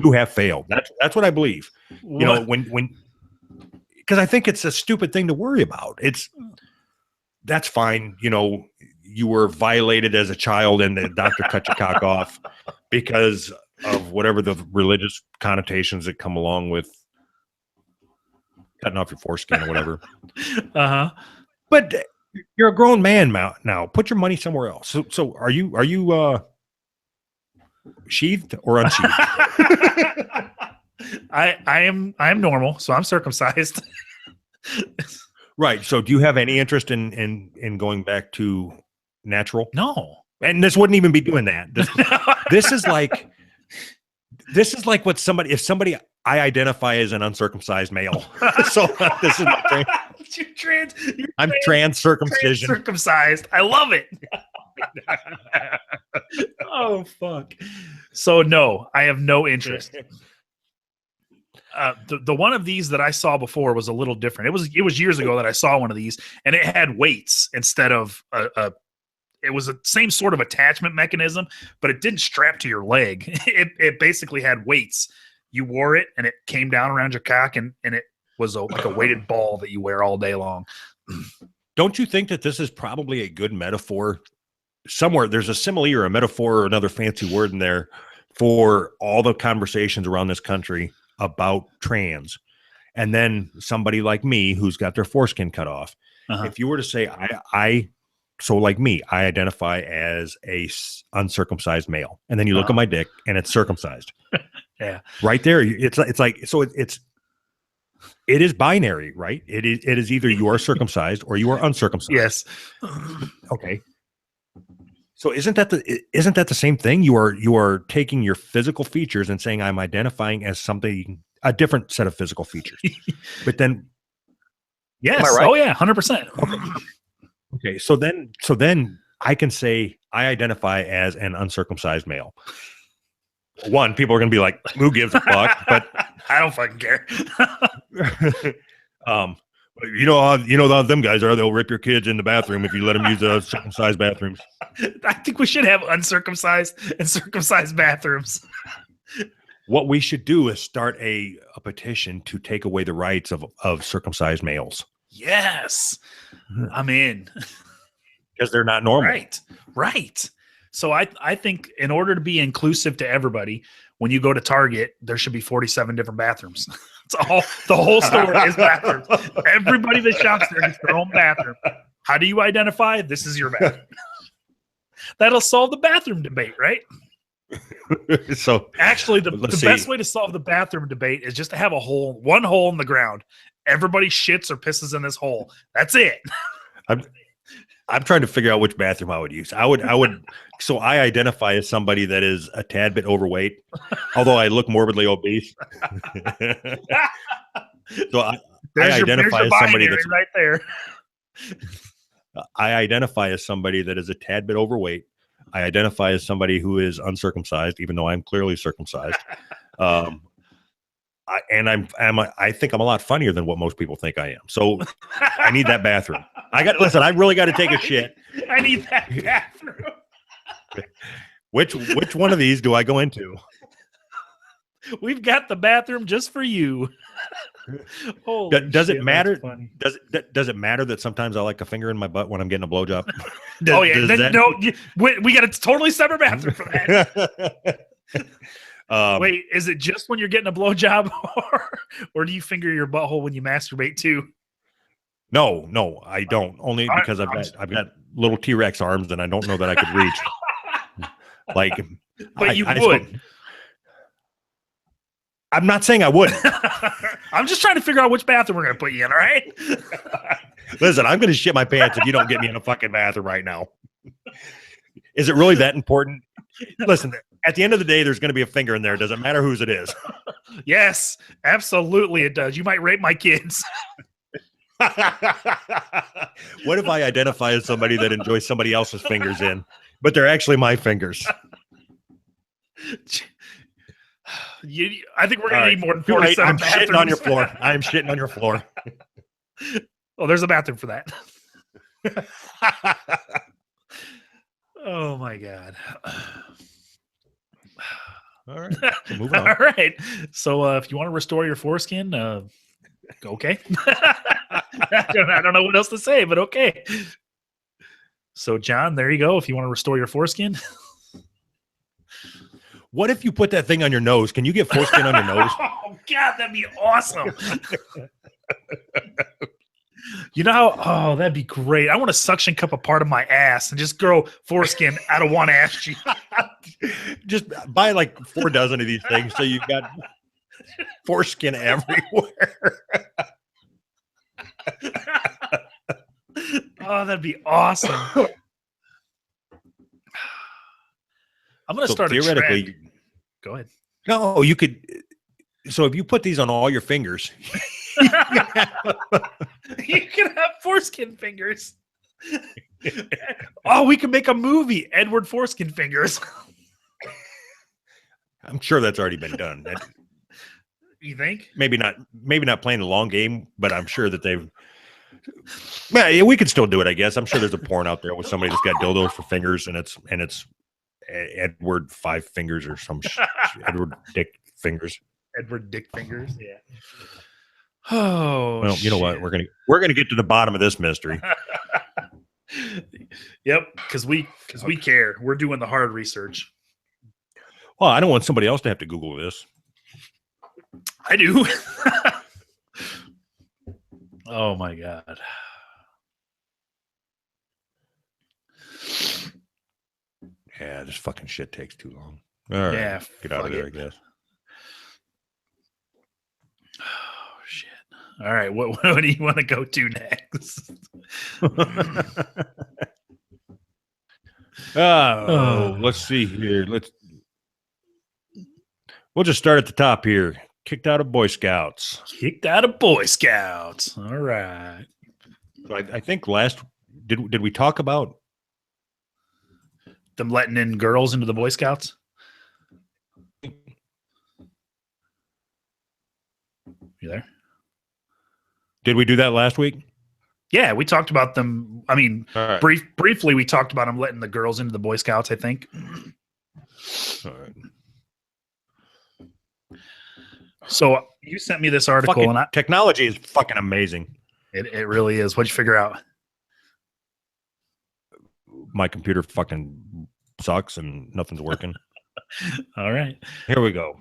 you have failed. That's what I believe. You know, when because I think it's a stupid thing to worry about. That's fine. You know, you were violated as a child and the doctor cut your cock off because of whatever the religious connotations that come along with cutting off your foreskin or whatever. But you're a grown man now. Put your money somewhere else. So are you sheathed or unsheathed? I am normal, so I'm circumcised. Right. So do you have any interest in going back to natural? No. And this wouldn't even be doing that. This is like This is like what somebody I identify as an uncircumcised male. So this is my I'm trans circumcision. Circumcised. I love it. Oh fuck. So no, I have no interest. The one of these that I saw before was a little different. It was years ago that I saw one of these, and it had weights instead of it was the same sort of attachment mechanism, but it didn't strap to your leg. It basically had weights. You wore it, and it came down around your cock, and it was like a weighted ball that you wear all day long. Don't you think that this is probably a good metaphor? Somewhere there's a simile or a metaphor or another fancy word in there for all the conversations around this country about trans. And then somebody like me who's got their foreskin cut off. If you were to say, so like me, I identify as a uncircumcised male. And then you look at my dick and it's circumcised. Yeah. Right there. It's like, so it is binary, right? It is either you are circumcised or you are uncircumcised. Yes. Okay. So isn't that the same thing? You are taking your physical features and saying I'm identifying as something, a different set of physical features. But then, yes, right? Oh yeah, 100%. Okay, so then I can say I identify as an uncircumcised male. One, people are going to be like, "Who gives a fuck?" But I don't fucking care. You know how them guys are. They'll rip your kids in the bathroom if you let them use the circumcised bathrooms. I think we should have uncircumcised and circumcised bathrooms. What we should do is start a petition to take away the rights of circumcised males. Yes, I'm in. Because they're not normal. Right. So I think in order to be inclusive to everybody, when you go to Target, there should be 47 different bathrooms. It's all, the whole store is bathrooms. Everybody that shops there gets their own bathroom. How do you identify? This is your bathroom. That'll solve the bathroom debate, right? So actually, the best way to solve the bathroom debate is just to have one hole in the ground. Everybody shits or pisses in this hole. That's it. I'm trying to figure out which bathroom I would use. I would. So I identify as somebody that is a tad bit overweight, although I look morbidly obese. So I identify as somebody that's right there. I identify as somebody that is a tad bit overweight. I identify as somebody who is uncircumcised, even though I'm clearly circumcised. I think I'm a lot funnier than what most people think I am. So I need that bathroom. I really got to take a shit. I need that bathroom. Which one of these do I go into? We've got the bathroom just for you. Does it matter? Does it matter that sometimes I like a finger in my butt when I'm getting a blowjob? We got a totally separate bathroom for that. Wait, is it just when you're getting a blowjob, or do you finger your butthole when you masturbate too? No, I don't. Only because I've got little T-Rex arms and I don't know that I could reach. But you would. I'm not saying I wouldn't. I'm just trying to figure out which bathroom we're going to put you in, all right? Listen, I'm going to shit my pants if you don't get me in a fucking bathroom right now. Is it really that important? Listen, at the end of the day, there's going to be a finger in there. Does it matter whose it is? Yes, absolutely it does. You might rape my kids. What if I identify as somebody that enjoys somebody else's fingers in, but they're actually my fingers? I think we're going to need more than 47 I'm bathrooms. shitting on your floor. I'm shitting on your floor. Oh, there's a bathroom for that. Oh, my God. All right. Move on. All right. So if you want to restore your foreskin, okay. I don't know what else to say, but okay. So, John, there you go. If you want to restore your foreskin. What if you put that thing on your nose? Can you get foreskin on your nose? Oh, God, that'd be awesome. You know how? Oh, that'd be great. I want to suction cup a part of my ass and just grow foreskin out of one ass cheek. Just buy like 4 dozen of these things so you've got foreskin everywhere. Oh, that'd be awesome. I'm going to start a trend. Go ahead. No, you could. So if you put these on all your fingers, You can have foreskin fingers. Oh, we can make a movie, Edward Foreskin Fingers. I'm sure that's already been done. You think? Maybe not playing the long game, but I'm sure that they've. Yeah, we could still do it. I guess I'm sure there's a porn out there with somebody that's got dildos for fingers, and it's Edward Five Fingers or some Edward Dick Fingers. Edward Dick Fingers. Yeah. Oh, well, you know what? We're gonna get to the bottom of this mystery. Yep, because we care. We're doing the hard research. Well, I don't want somebody else to have to Google this. I do. Oh my god. Yeah, this fucking shit takes too long. All right, Yeah, get out of fuck there, it. I guess. Oh shit. All right, what do you want to go to next? Let's see here. We'll just start at the top here. Kicked out of Boy Scouts. Kicked out of Boy Scouts. All right. So I think did we talk about Them letting in girls into the Boy Scouts? You there? Did we do that last week? Yeah, we talked about them. I mean, All right. briefly, we talked about them letting the girls into the Boy Scouts, I think. All right. So you sent me this article, Fucking and technology is fucking amazing. it really is. What'd you figure out? My computer fucking sucks and nothing's working. All right. Here we go.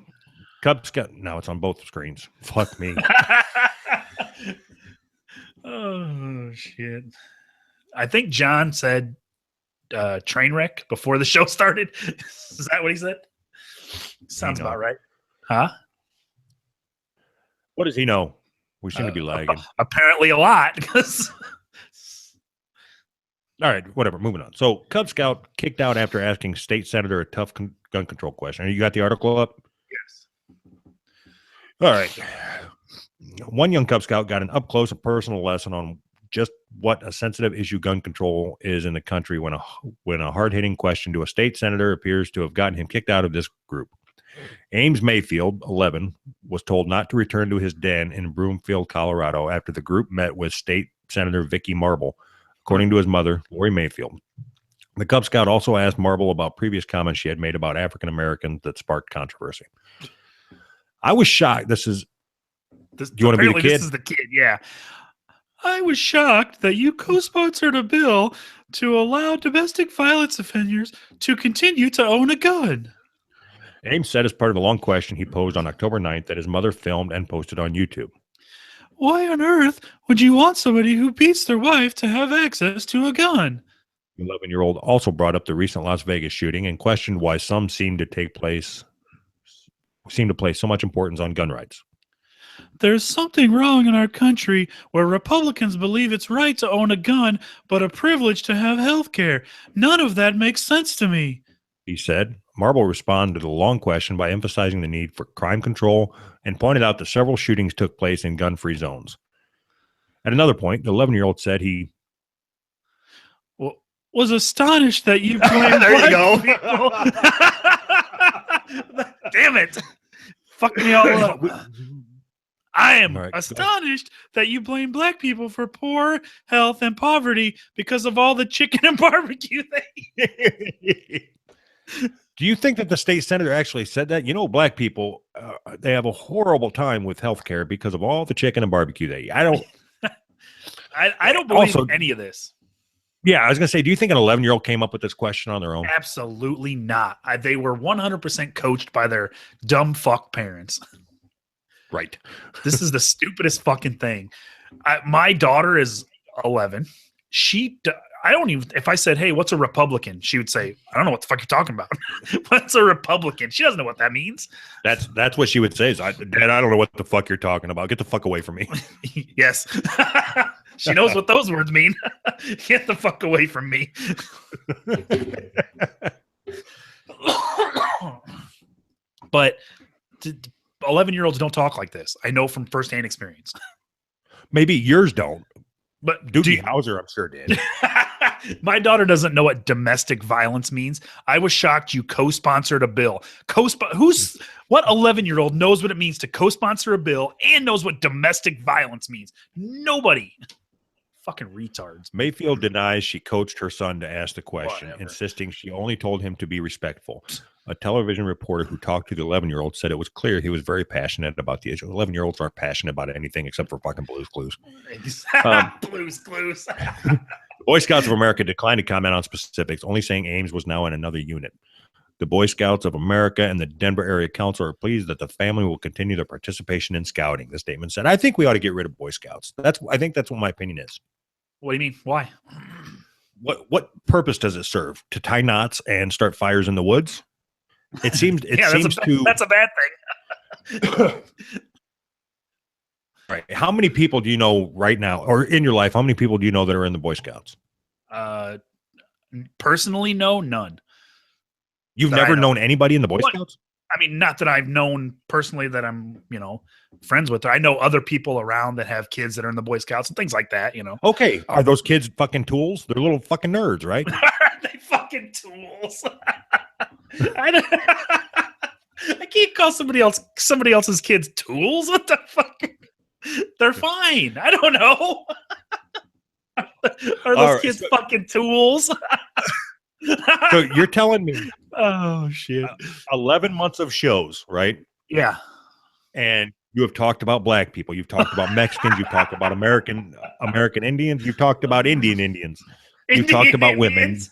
Cub Scout. Now it's on both screens. Fuck me. Oh shit! I think John said train wreck before the show started. Is that what he said? Sounds about right. Huh? What does he know? We seem to be lagging. Apparently a lot. Because All right, whatever. Moving on. So, Cub Scout kicked out after asking state senator a tough gun control question. You got the article up? yes. All right. One young Cub Scout got an up close and personal lesson on just what a sensitive issue gun control is in the country when a hard hitting question to a state senator appears to have gotten him kicked out of this group. Ames Mayfield, 11, was told not to return to his den in Broomfield, Colorado, after the group met with State Senator Vicky Marble, according to his mother, Lori Mayfield. The Cub Scout also asked Marble about previous comments she had made about African Americans that sparked controversy. I was shocked. Do you want to be the kid? This is the kid, yeah. I was shocked that you co-sponsored a bill to allow domestic violence offenders to continue to own a gun. Ames said as part of a long question he posed on October 9th that his mother filmed and posted on YouTube. Why on earth would you want somebody who beats their wife to have access to a gun? The 11-year-old also brought up the recent Las Vegas shooting and questioned why some seem to place so much importance on gun rights. There's something wrong in our country where Republicans believe it's right to own a gun, but a privilege to have health care. None of that makes sense to me. He said. Marble responded to the long question by emphasizing the need for crime control and pointed out that several shootings took place in gun-free zones. At another point, the 11-year-old said he was astonished that you blamed there you go. people. Damn it. Fuck me all up. I am Right, astonished that you blame black people for poor health and poverty because of all the chicken and barbecue they eat. Do you think that the state senator actually said that? You know, black people, they have a horrible time with health care because of all the chicken and barbecue they eat. I don't believe Also- any of this. Yeah, I was going to say, do you think an 11-year-old came up with this question on their own? Absolutely not. They were 100% coached by their dumb fuck parents. Right. This is the stupidest fucking thing. My daughter is 11. I don't even, if I said, hey, what's a Republican? She would say, I don't know what the fuck you're talking about. What's a Republican? She doesn't know what that means. That's what she would say. Is, Dad, I don't know what the fuck you're talking about. Get the fuck away from me. Yes. She knows what those words mean. Get the fuck away from me. But 11-year-olds don't talk like this. I know from firsthand experience. Maybe yours don't. But Doogie Howser, I'm sure did. my daughter doesn't know what domestic violence means. I was shocked you co-sponsored a bill. What 11-year-old knows what it means to co-sponsor a bill and knows what domestic violence means? Nobody. Fucking retards. Mayfield denies she coached her son to ask the question, Whatever. insisting she only told him to be respectful. A television reporter who talked to the 11-year-old said it was clear he was very passionate about the issue. 11-year-olds aren't passionate about anything except for fucking Blue's Clues. Blues Clues. The Boy Scouts of America declined to comment on specifics, only saying Ames was now in another unit. The Boy Scouts of America and the Denver Area Council are pleased that the family will continue their participation in scouting. The statement said, I think we ought to get rid of Boy Scouts. I think that's what my opinion is. What do you mean? Why? What purpose does it serve? To tie knots and start fires in the woods? It seems that's a bad thing. Right. How many people do you know right now, or in your life, how many people do you know that are in the Boy Scouts? Personally, no, none. You've That never I know. known anybody in the Boy What? Scouts? I mean, not that I've known personally that I'm, friends with. I know other people around that have kids that are in the Boy Scouts and things like that, Okay. Are those kids fucking tools? They're little fucking nerds, right? Are they fucking tools? I can't call somebody else's kids tools. What the fuck? They're fine. I don't know. Are those All right, kids fucking tools? So you're telling me Oh shit. 11 months of shows, right? Yeah. And you have talked about black people. You've talked about Mexicans. You've talked about American Indians. You've talked about Indian Indians. You've talked about women. Indians.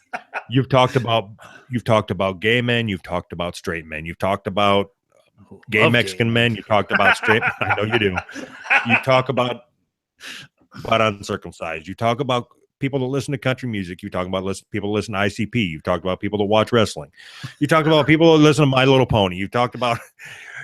You've talked about gay men. You've talked about straight men. You've talked about gay Love Mexican gay. men. You talked about straight. I know you do. You talk about uncircumcised. You talk about people that listen to country music. You talk about people that listen to ICP. You've talked about people that watch wrestling. You talked about people that listen to My Little Pony. You've talked about,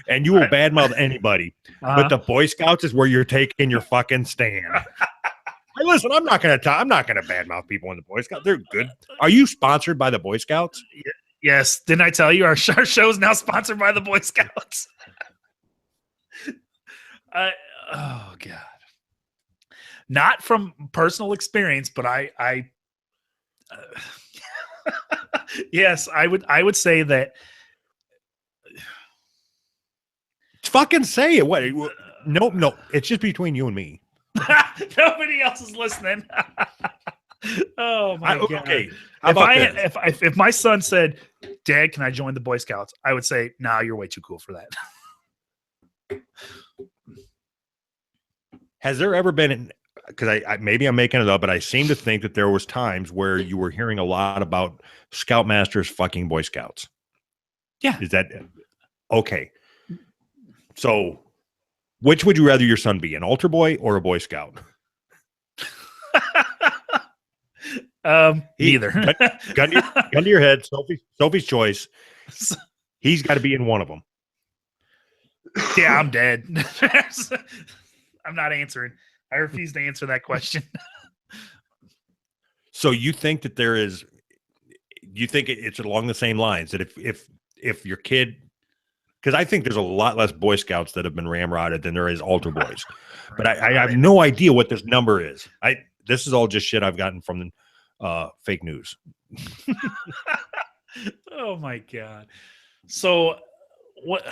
and you will badmouth anybody. But the Boy Scouts is where you're taking your fucking stand. Hey, listen, I'm not gonna badmouth people in the Boy Scouts. They're good. Are you sponsored by the Boy Scouts? Yes. Didn't I tell you our show is now sponsored by the Boy Scouts? Oh God. Not from personal experience, but I yes, I would say that. Fucking say it. What? No. It's just between you and me. Nobody else is listening. Oh my God. Okay. How about this? If my son said, "Dad, can I join the Boy Scouts?" I would say, "Nah, you're way too cool for that." Has there ever been? Because I maybe I'm making it up, but I seem to think that there was times where you were hearing a lot about Scoutmasters fucking Boy Scouts. Yeah. Is that okay? So, which would you rather your son be, an altar boy or a Boy Scout? Neither. Gun to your head, Sophie's choice. He's got to be in one of them. Yeah, I'm dead. I'm not answering. I refuse to answer that question. So you think that it's along the same lines that if your kid, because I think there's a lot less Boy Scouts that have been ramrodded than there is altar boys, but I have no idea what this number is. This is all just shit I've gotten from fake news. Oh my God. So what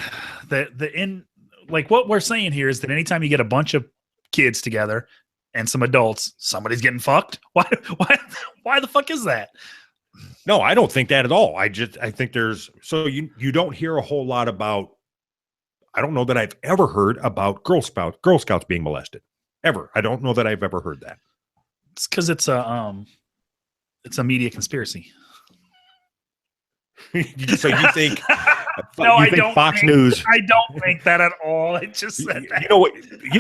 what we're saying here is that anytime you get a bunch of kids together and some adults, somebody's getting fucked. Why the fuck is that? No, I don't think that at all. I think you don't hear a whole lot about. I don't know that I've ever heard about Girl Scouts being molested ever. I don't know that I've ever heard that. It's because it's a media conspiracy. So you think? No, I think don't. Fox News. I don't think that at all. I just said that. You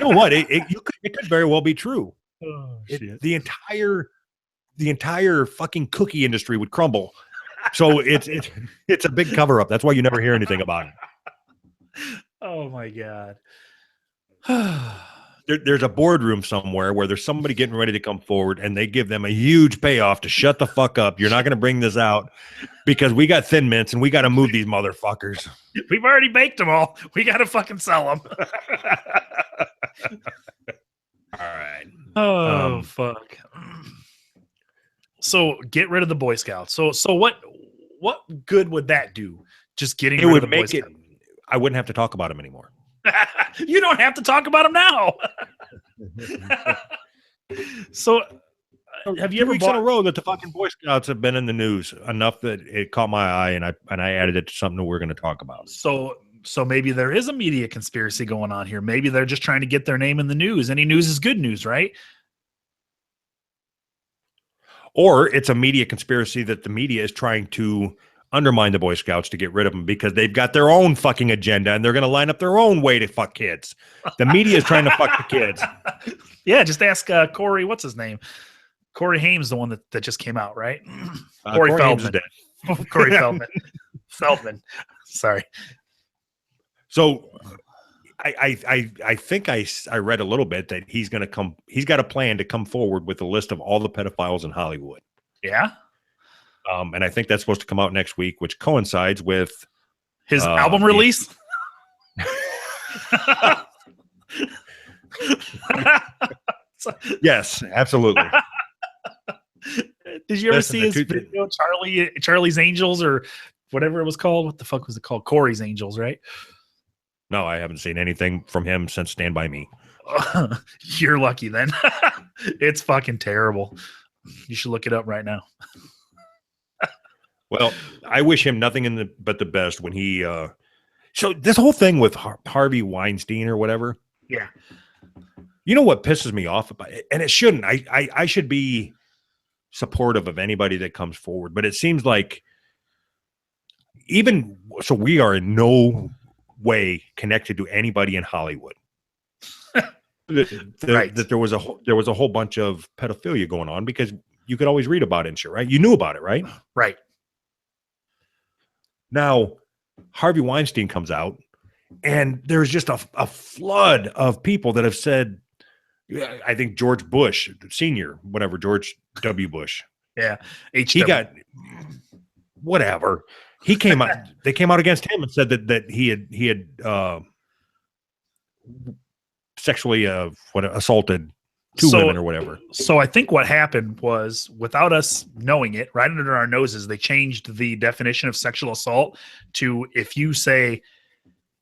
know what? It could very well be true. Oh, The entire fucking cookie industry would crumble. So it's a big cover up. That's why you never hear anything about it. Oh my God. there's a boardroom somewhere where there's somebody getting ready to come forward, and they give them a huge payoff to shut the fuck up. You're not going to bring this out because we got Thin Mints and we got to move these motherfuckers. We've already baked them all. We got to fucking sell them. All right. Oh, fuck. So get rid of the Boy Scouts. So what good would that do? Just getting rid of the Boy Scouts? I wouldn't have to talk about them anymore. You don't have to talk about them now. So have you ever in a row that the fucking Boy Scouts have been in the news enough that it caught my eye, and I added it to something that we're going to talk about. So maybe there is a media conspiracy going on here. Maybe they're just trying to get their name in the news. Any news is good news, right? Or it's a media conspiracy that the media is trying to undermine the Boy Scouts to get rid of them because they've got their own fucking agenda and they're going to line up their own way to fuck kids. The media is trying to fuck the kids. Yeah, just ask Corey. What's his name? Corey Haim's the one that just came out, right? Corey Feldman. Corey Feldman. Feldman. Sorry. So I think I read a little bit that he's got a plan to come forward with a list of all the pedophiles in Hollywood. Yeah. And I think that's supposed to come out next week, which coincides with his album release. Yes, absolutely. Did you ever see his video, Charlie's Angels, or whatever it was called? What the fuck was it called? Corey's Angels, right? No, I haven't seen anything from him since Stand By Me. You're lucky then. It's fucking terrible. You should look it up right now. Well, I wish him nothing but the best when he so this whole thing with Harvey Weinstein or whatever. Yeah. You know what pisses me off about it? And it shouldn't. I should be supportive of anybody that comes forward, but it seems like even so we are in no way connected to anybody in Hollywood. Right. That there was a whole bunch of pedophilia going on because you could always read about it and shit, right? You knew about it, right? Right. Now, Harvey Weinstein comes out, and there's just a flood of people that have said, I think George Bush Senior, whatever, George W. Bush. Yeah. He got whatever. He came out. They came out against him and said that he had sexually assaulted two women or whatever. So I think what happened was, without us knowing it, right under our noses, they changed the definition of sexual assault to, if you say,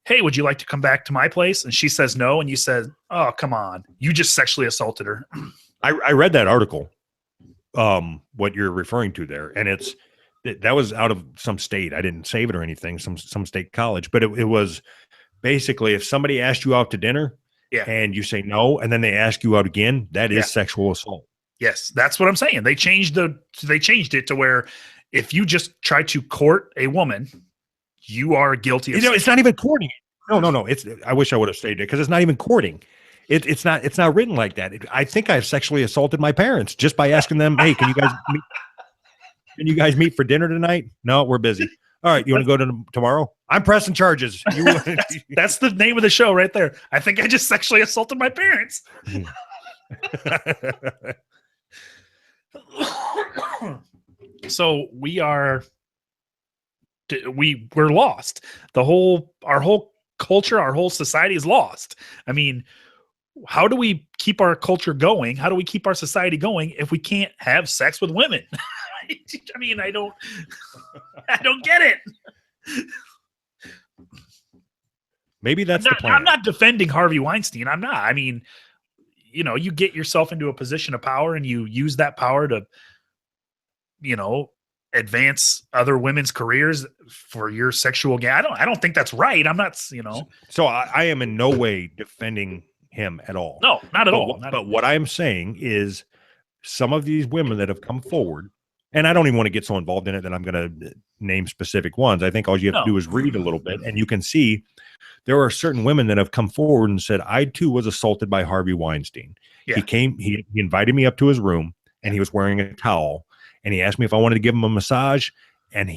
hey, would you like to come back to my place? And she says no, and you said, oh, come on, you just sexually assaulted her. I read that article, what you're referring to there, and that was out of some state. I didn't save it or anything, some state college, but it was basically, if somebody asked you out to dinner, yeah, and you say no, and then they ask you out again, that is sexual assault. Yes, that's what I'm saying. They changed it to where if you just try to court a woman, you are guilty of it's not even courting. No. I wish I would have stated it because it's not even courting. It's not written like that. I think I've sexually assaulted my parents just by asking them, hey, can you guys meet for dinner tonight? No, we're busy. All right, you want to go to tomorrow? I'm pressing charges. That's the name of the show right there. I think I just sexually assaulted my parents. So we're lost. Our whole culture, our whole society is lost. I mean, how do we keep our culture going? How do we keep our society going if we can't have sex with women? I mean, I don't get it. Maybe that's the plan. I'm not defending Harvey Weinstein. I'm not. I mean, you get yourself into a position of power and you use that power to, advance other women's careers for your sexual gain. I don't think that's right. I'm not, So I am in no way defending him at all. No, not at all. But what I'm saying is some of these women that have come forward, and I don't even want to get so involved in it that I'm going to name specific ones. I think all you have to do is read a little bit, and you can see there are certain women that have come forward and said, I too was assaulted by Harvey Weinstein. Yeah. He invited me up to his room, and he was wearing a towel, and he asked me if I wanted to give him a massage, and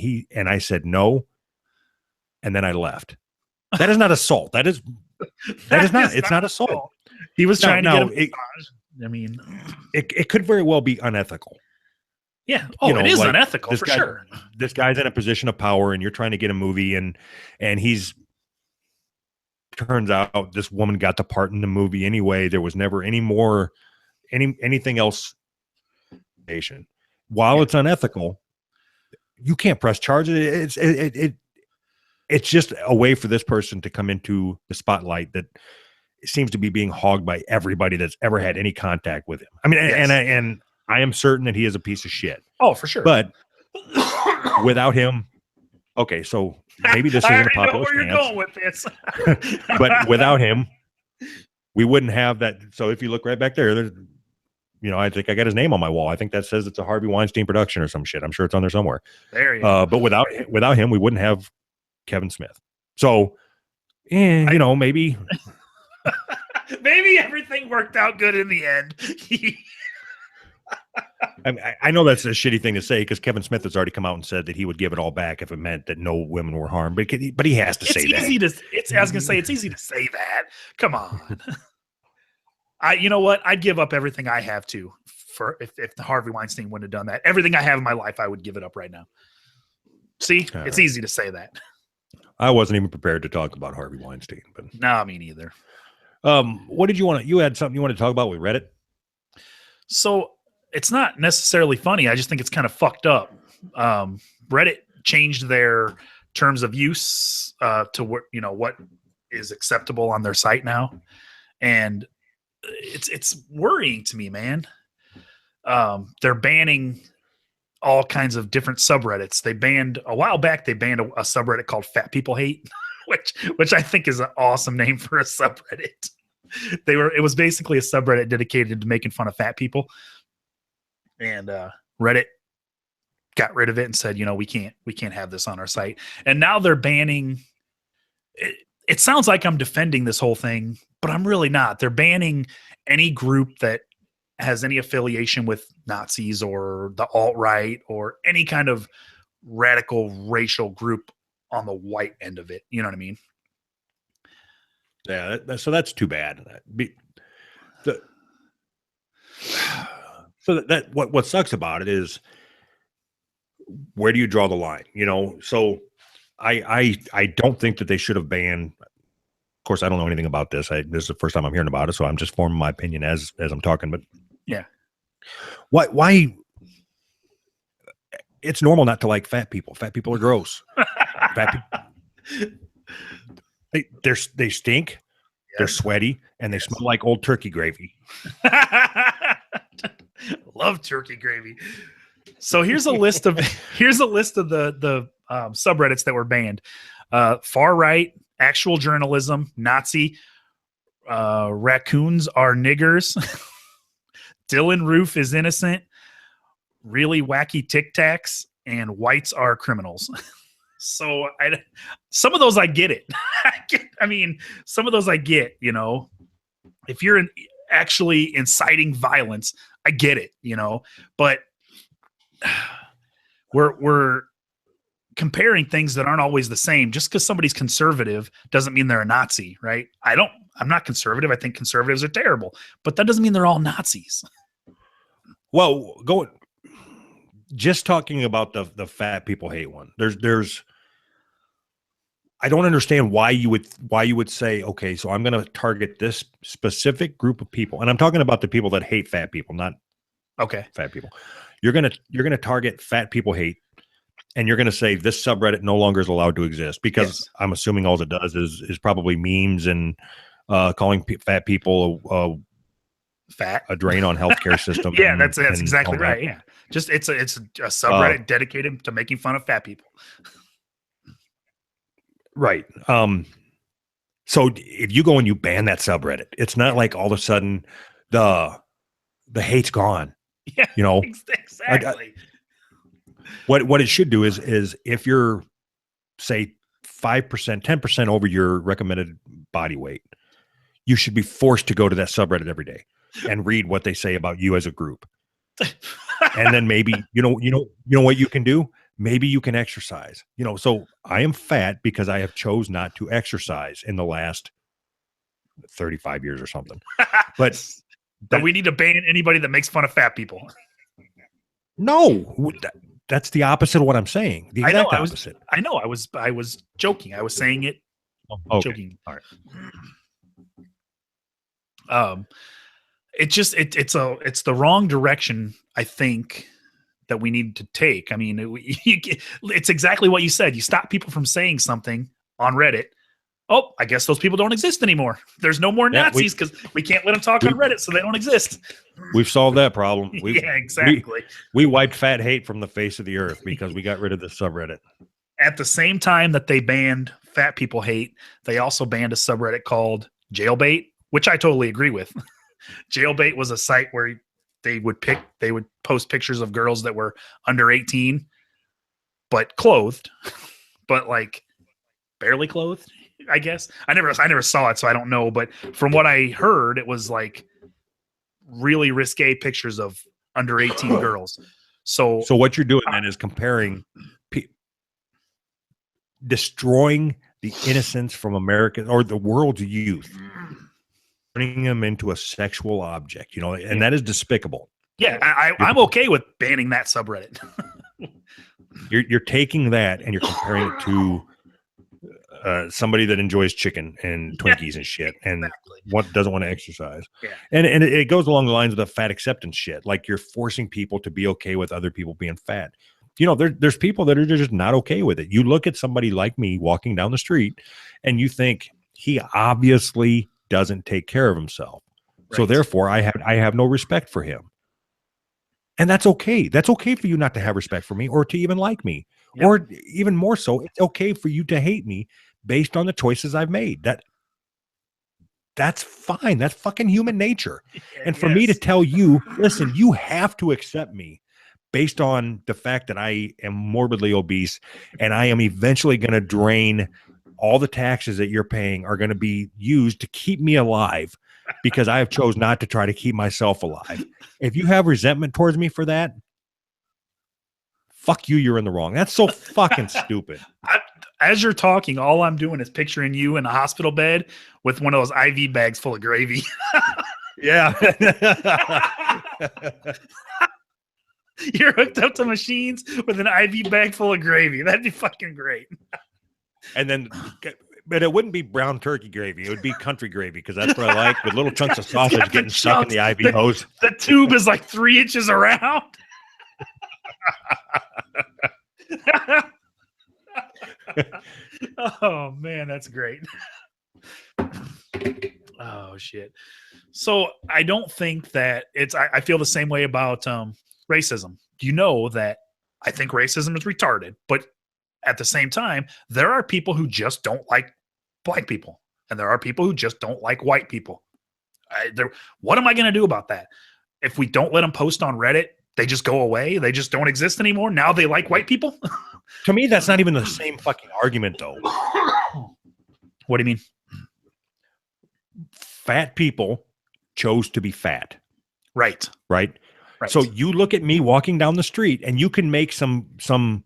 I said no, and then I left. That is not assault. It's not assault. He was trying to Now, get a massage. I mean, it could very well be unethical. yeah. Oh, You know, it is like, unethical this for guy- sure. This guy's in a position of power, and you're trying to get a movie, and he's turns out this woman got the part in the movie anyway. There was never anything else. While it's unethical, you can't press charges. It's just a way for this person to come into the spotlight that seems to be being hogged by everybody that's ever had any contact with him. I mean, Yes. and I am certain that he is a piece of shit. Oh, for sure. But without him, okay, so maybe this I isn't a already know popular where you're stance, going with this. but without him, we wouldn't have that. So if you look right back there's, I think I got his name on my wall. I think that says it's a Harvey Weinstein production or some shit. I'm sure it's on there somewhere. There you go. But without him, we wouldn't have Kevin Smith. So, maybe Maybe everything worked out good in the end. I know that's a shitty thing to say because Kevin Smith has already come out and said that he would give it all back if it meant that no women were harmed. But he has to It's say easy that. I was gonna say it's easy to say that. Come on. You know what? I'd give up everything I have to for if the Harvey Weinstein wouldn't have done that. Everything I have in my life, I would give it up right now. See, All it's right. easy to say that. I wasn't even prepared to talk about Harvey Weinstein. But No, me neither. what did you want? You had something you want to talk about with Reddit? So it's not necessarily funny. I just think it's kind of fucked up. Reddit changed their terms of use to what is acceptable on their site now, and it's worrying to me, man. They're banning all kinds of different subreddits. They banned a while back. They banned a subreddit called Fat People Hate, which I think is an awesome name for a subreddit. It was basically a subreddit dedicated to making fun of fat people. And Reddit got rid of it and said, we can't have this on our site. And now they're banning it sounds like I'm defending this whole thing, but I'm really not. They're banning any group that has any affiliation with Nazis or the alt-right or any kind of radical racial group on the white end of it. You know what I mean? Yeah. So that's too bad. What sucks about it is, where do you draw the line? So I don't think that they should have banned. Of course, I don't know anything about this. This is the first time I'm hearing about it, so I'm just forming my opinion as I'm talking. But yeah, why? It's normal not to like fat people. Fat people are gross. Fat people, they stink. They're sweaty and they smell like old turkey gravy. Love turkey gravy. So here's a list of the subreddits that were banned: far right, actual journalism, Nazi, raccoons are niggers, Dylan Roof is innocent, really wacky Tic Tacs, and whites are criminals. So some of those I get it. I mean, some of those I get. If you're actually inciting violence, I get it. But we're comparing things that aren't always the same. Just because somebody's conservative doesn't mean they're a Nazi, right? I'm not conservative. I think conservatives are terrible, but that doesn't mean they're all Nazis. Well, just talking about the fat people hate one. There's I don't understand why you would say, okay, so I'm going to target this specific group of people, and I'm talking about the people that hate fat people, not fat people. You're gonna target fat people hate, and you're gonna say this subreddit no longer is allowed to exist because Yes. I'm assuming all it does is probably memes and calling fat people Fat. a drain on healthcare system. Yeah, and that's all exactly that. right. Yeah, just it's a subreddit dedicated to making fun of fat people. Right. So if you go and you ban that subreddit, it's not like all of a sudden the hate's gone. Yeah, You know, exactly. what it should do is if you're, say, 5%, 10% over your recommended body weight, you should be forced to go to that subreddit every day and read what they say about you as a group. And then maybe, you know what you can do? Maybe you can exercise. So I am fat because I have chose not to exercise in the last 35 years or something. But But we need to ban anybody that makes fun of fat people. no, that's the opposite of what I'm saying. The I know, exact I was- opposite. I know. I was joking. I was saying it. Okay. Joking. All right. It's the wrong direction, I think, that we need to take. I mean, it's exactly what you said. You stop people from saying something on Reddit. Oh, I guess those people don't exist anymore. There's no more Yeah, Nazis because we can't let them talk on Reddit, so they don't exist. We've solved that problem. Yeah, exactly. We wiped fat hate from the face of the earth because we got rid of the subreddit. At the same time that they banned fat people hate, they also banned a subreddit called Jailbait, which I totally agree with. Jailbait was a site where they would post pictures of girls that were under 18, but clothed, but like barely clothed, I guess. I never saw it, so I don't know. But from what I heard, it was like really risque pictures of under 18 girls. So what you're doing then is comparing, destroying the innocence from America or the world's youth, turning them into a sexual object, and that is despicable. yeah, I'm okay with banning that subreddit. You're taking that and you're comparing it to somebody that enjoys chicken and Twinkies and shit, and Exactly. what doesn't want to exercise. Yeah. And it goes along the lines of the fat acceptance shit. Like you're forcing people to be okay with other people being fat. There's people that are just not okay with it. You look at somebody like me walking down the street and you think he obviously doesn't take care of himself. So Right. therefore I have no respect for him. And that's okay. That's okay for you not to have respect for me or to even like me. Yep. Or even more so, it's okay for you to hate me based on the choices I've made. That's fine. That's fucking human nature. And for me to tell you, listen, you have to accept me based on the fact that I am morbidly obese and I am eventually going to drain all the taxes that you're paying are going to be used to keep me alive because I have chose not to try to keep myself alive. If you have resentment towards me for that, fuck you, you're in the wrong. That's so fucking stupid. As you're talking, all I'm doing is picturing you in a hospital bed with one of those IV bags full of gravy. Yeah. You're hooked up to machines with an IV bag full of gravy. That'd be fucking great. And then, but it wouldn't be brown turkey gravy. It would be country gravy because that's what I like, with little chunks of sausage got the getting stuck in the chunks. IV hose. The tube is like 3 inches around. Oh man, that's great. Oh shit. So I don't think that I feel the same way about racism. You know that I think racism is retarded, but at the same time, there are people who just don't like black people, and there are people who just don't like white people. What am I going to do about that? If we don't let them post on Reddit, they just go away. They just don't exist anymore. Now they like white people. To me, that's not even the same fucking argument, though. What do you mean? Fat people chose to be fat, Right. right? Right. So you look at me walking down the street, and you can make some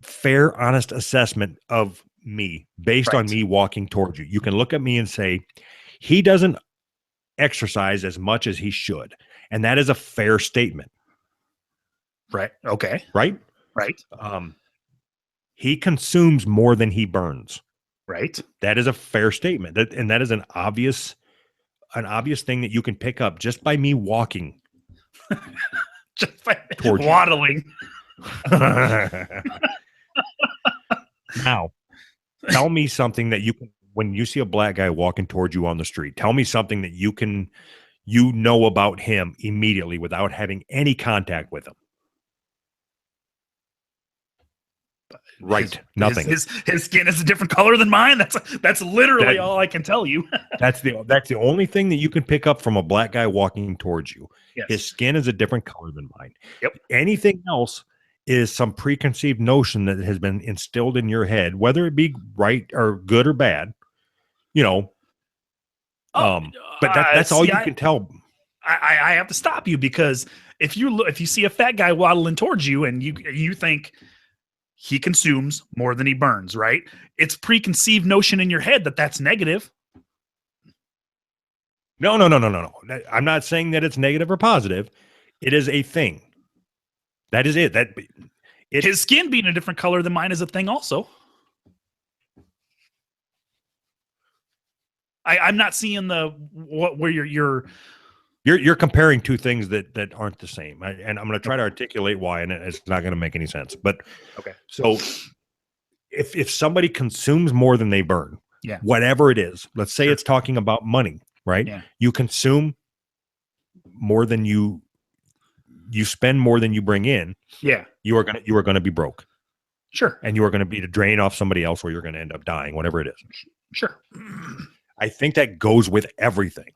fair, honest assessment of me based on Right. me walking towards you. You can look at me and say, he doesn't exercise as much as he should. And that is a fair statement, Right. Okay. right? Right. He consumes more than he burns. Right. That is a fair statement. And that is an obvious thing that you can pick up just by me walking. Just by Towards you. waddling. Now, tell me something that you can, when you see a black guy walking towards you on the street, tell me something that you know about him immediately without having any contact with him. Right. Nothing. His skin is a different color than mine. That's literally That- all I can tell you. That's the only thing that you can pick up from a black guy walking towards you. Yes. His skin is a different color than mine. Yep. Anything else is some preconceived notion that has been instilled in your head, whether it be right or good or bad, but that's all see, you can tell. I have to stop you because if you see a fat guy waddling towards you and you think he consumes more than he burns, right? It's preconceived notion in your head that that's negative. No, no, no, no, no, no. I'm not saying that it's negative or positive. It is a thing. That is it. His skin being a different color than mine is a thing also. I'm not seeing where you're comparing two things that aren't the same. And I'm going to try to articulate why, and it's not going to make any sense. But okay. So if somebody consumes more than they burn, yeah, whatever it is, let's say it's talking about money, right? Yeah. You consume more than you spend more than you bring in. Yeah. You are going to be broke. Sure. And you are going to be to drain off somebody else, or you're going to end up dying, whatever it is. Sure. I think that goes with everything.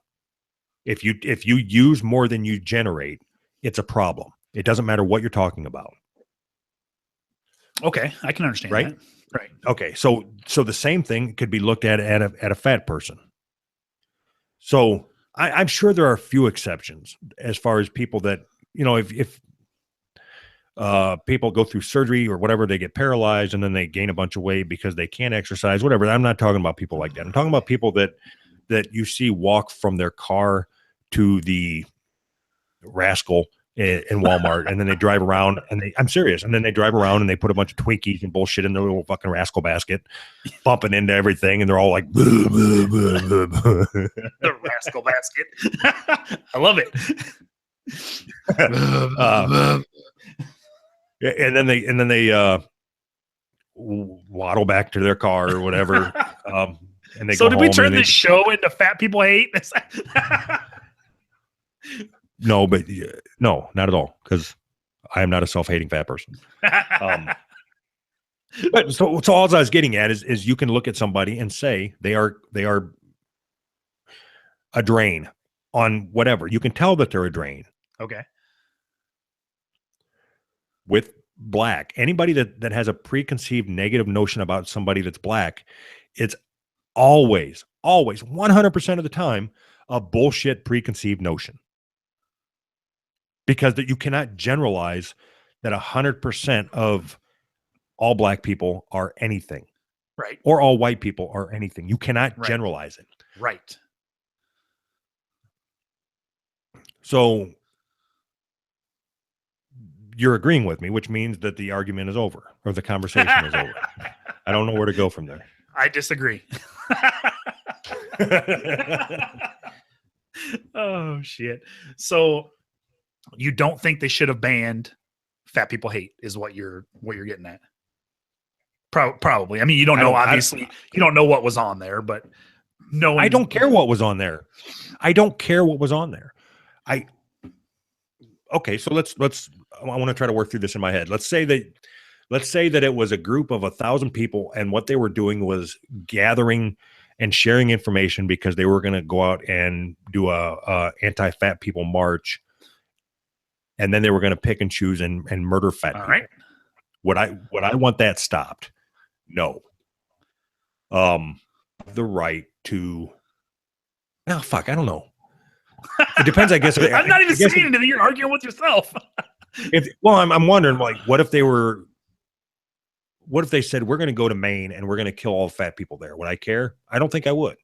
If you use more than you generate, it's a problem. It doesn't matter what you're talking about. Okay, I can understand right? that. Right. Okay, so the same thing could be looked at a fat person. So I'm sure there are a few exceptions as far as people that, if people go through surgery or whatever, they get paralyzed and then they gain a bunch of weight because they can't exercise, whatever. I'm not talking about people like that. I'm talking about people that you see walk from their car to the Rascal in Walmart, and then they drive around I'm serious. And then they drive around and they put a bunch of Twinkies and bullshit in their little fucking Rascal basket, bumping into everything. And they're all like, blah, blah, blah, blah, blah. The Rascal basket. I love it. And then they waddle back to their car or whatever. And they so go did home we turn and this show into Fat People Hate? No, but no, not at all. Because I am not a self-hating fat person. But so all I was getting at is you can look at somebody and say they are a drain on whatever. You can tell that they're a drain. Okay. With black, anybody that has a preconceived negative notion about somebody that's black, it's always 100% of the time a bullshit preconceived notion. Because that you cannot generalize that 100% of all black people are anything. Right. Or all white people are anything. You cannot generalize it. Right. So you're agreeing with me, which means that the argument is over or the conversation is over. I don't know where to go from there. I disagree. Oh, shit. So you don't think they should have banned Fat People Hate is what you're getting at? Probably. I mean, you don't know, obviously. You don't know what was on there, but no. I don't care what was on there. Okay, so I want to try to work through this in my head. Let's say that it was a group of 1,000 people, and what they were doing was gathering and sharing information because they were going to go out and do a anti-fat people march, and then they were going to pick and choose and murder fat people. Right. Would I want that stopped? No. The right to. Oh fuck! I don't know. It depends, I guess. I'm not even saying anything. You're arguing with yourself. I'm wondering, like, what if they said we're going to go to Maine and we're going to kill all the fat people there? Would I care? I don't think I would.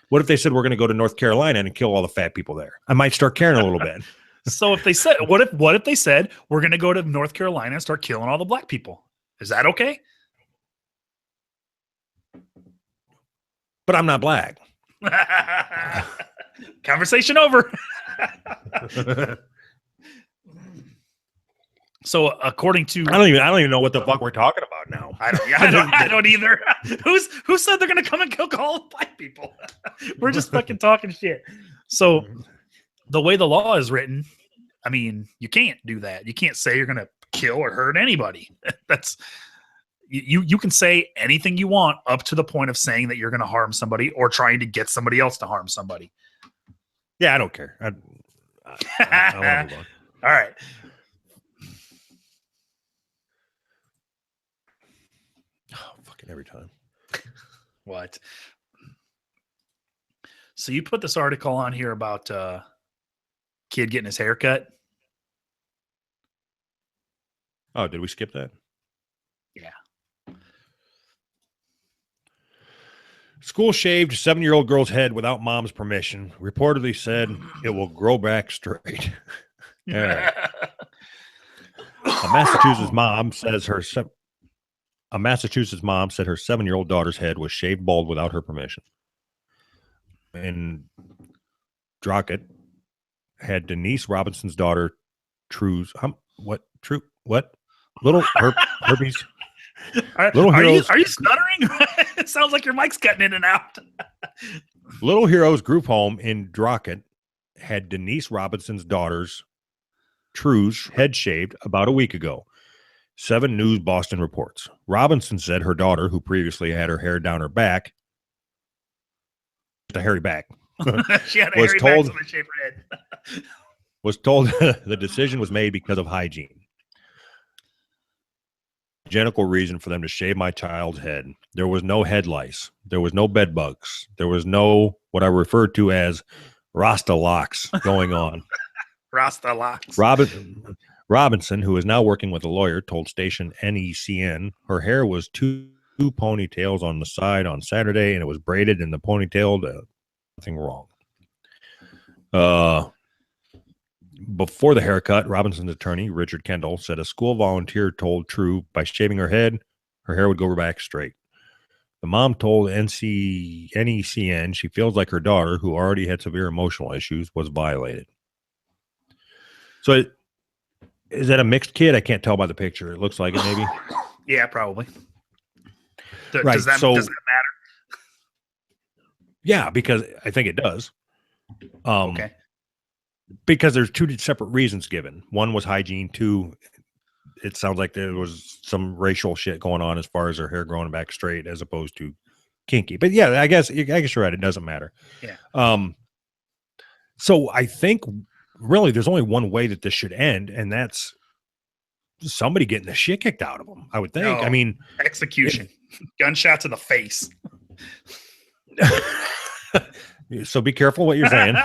What if they said we're going to go to North Carolina and kill all the fat people there? I might start caring a little bit. So if they said, what if they said we're going to go to North Carolina and start killing all the black people? Is that okay? But I'm not black. Conversation over. So according to, I don't even know what the fuck we're talking about now. I don't either. Who said they're going to come and kill all the black people? We're just fucking talking shit. So the way the law is written, I mean, you can't do that. You can't say you're going to kill or hurt anybody. That's you can say anything you want up to the point of saying that you're going to harm somebody or trying to get somebody else to harm somebody. Yeah, I don't care. I want to move on. All right. Oh, fucking every time. What? So you put this article on here about kid getting his hair cut. Oh, did we skip that? Yeah. School shaved 7-year-old girl's head without mom's permission. Reportedly said it will grow back straight. All right. A Massachusetts mom said her 7-year-old daughter's head was shaved bald without her permission. And Drockett had Denise Robinson's daughter, True's little herpes. Little Heroes. Are you stuttering? It sounds like your mic's cutting in and out. Little Heroes group home in Drockett had Denise Robinson's daughter's, True's, head shaved about a week ago. 7 News Boston reports. Robinson said her daughter, who previously had her hair down her back, a hairy back, She had a was hairy told- back, so they shaved her head. was told the decision was made because of hygiene. Hygienical reason for them to shave my child's head. There was no head lice. There was no bed bugs. There was no what I refer to as Rasta locks going on. Rasta locks. Robinson, who is now working with a lawyer, told station NECN her hair was two ponytails on the side on Saturday, and it was braided in the ponytail. Nothing wrong. Before the haircut, Robinson's attorney, Richard Kendall, said a school volunteer told True by shaving her head, her hair would go back straight. The mom told NECN she feels like her daughter, who already had severe emotional issues, was violated. So is that a mixed kid? I can't tell by the picture. It looks like it, maybe. Yeah, probably. Right, Does that matter? Yeah, because I think it does. Okay. Because there's 2 separate reasons given. One was hygiene. 2, it sounds like there was some racial shit going on as far as her hair growing back straight as opposed to kinky. But yeah, I guess you're right. It doesn't matter. Yeah. So I think really there's only one way that this should end, and that's somebody getting the shit kicked out of them. I would think. No. I mean, Execution. Gunshot to the face. so be careful what you're saying.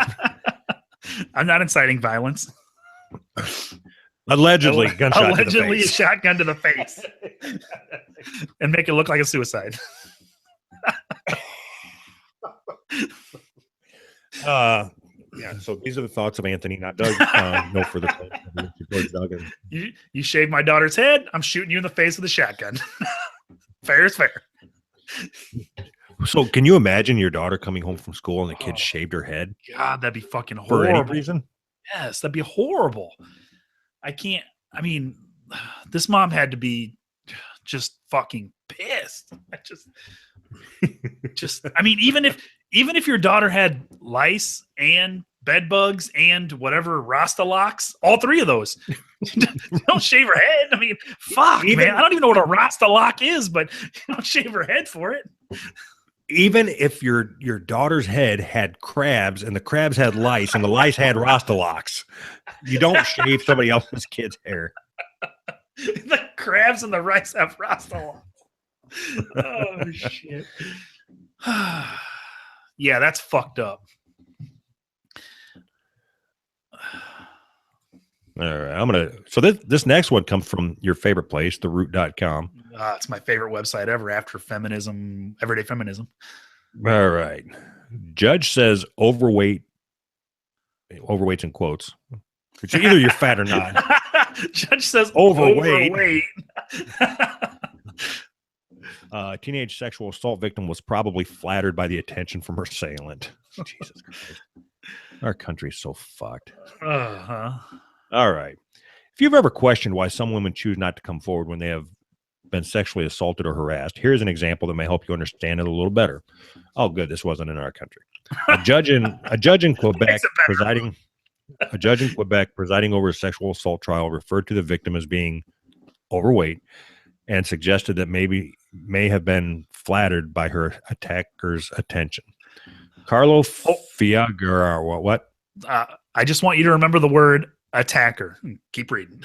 I'm not inciting violence. Allegedly, gunshot Allegedly to the a face. shotgun to the face. And make it look like a suicide. Yeah, so these are the thoughts of Anthony, not Doug. No further questions. Doug and- You shaved my daughter's head, I'm shooting you in the face with a shotgun. Fair is fair. So can you imagine your daughter coming home from school and the kid shaved her head God, that'd be fucking for horrible. any reason? Yes, that'd be horrible. I mean, this mom had to be just fucking pissed. I mean, even if your daughter had lice and bed bugs and whatever Rasta locks, all 3 of those, don't shave her head. I mean, fuck, man. I don't even know what a Rasta lock is, but you don't shave her head for it. Even if your daughter's head had crabs and the crabs had lice and the lice had Rasta locks, you don't shave somebody else's kid's hair. The crabs and the rice have Rasta locks. Oh, shit. Yeah, that's fucked up. All right. So this next one comes from your favorite place, theroot.com. It's my favorite website ever after feminism, everyday feminism. All right. Judge says overweight's in quotes. It's either you're fat or not. Judge says Overweight. Teenage sexual assault victim was probably flattered by the attention from her assailant. Jesus Christ. Our country's so fucked. Uh-huh. All right. If you've ever questioned why some women choose not to come forward when they have been sexually assaulted or harassed, here's an example that may help you understand it a little better. Oh, good. This wasn't in our country. A judge in Quebec presiding over a sexual assault trial referred to the victim as being overweight and suggested that may have been flattered by her attacker's attention. Carlo Fiagara, what? I just want you to remember the word attacker. Keep reading.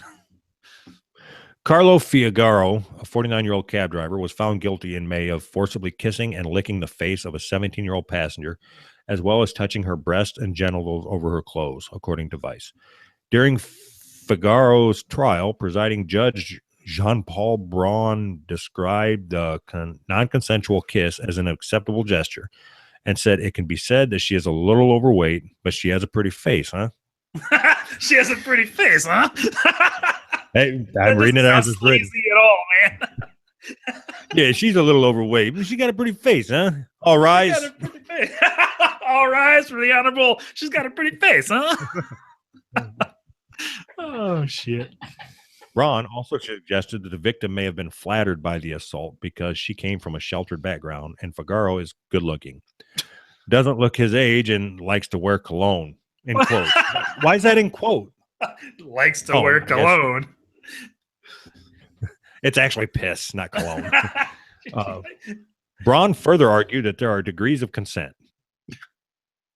Carlo Fiagaro, a 49-year-old cab driver, was found guilty in May of forcibly kissing and licking the face of a 17-year-old passenger, as well as touching her breast and genitals over her clothes, according to Vice. During Figaro's trial, presiding judge Jean-Paul Braun described the non-consensual kiss as an acceptable gesture and said it can be said that she is a little overweight, but she has a pretty face, huh? She has a pretty face, huh? Hey, I'm reading it as it's written. Sleazy at all, man. Yeah, she's a little overweight, but she got a pretty face, huh? All rise. She's got a pretty face. All rise for the honorable. She's got a pretty face, huh? Oh shit. Braun also suggested that the victim may have been flattered by the assault because she came from a sheltered background and Figaro is good looking, doesn't look his age, and likes to wear cologne. In quote. Why is that in quote? Likes to wear cologne. It's actually piss, not cologne. Braun further argued that there are degrees of consent.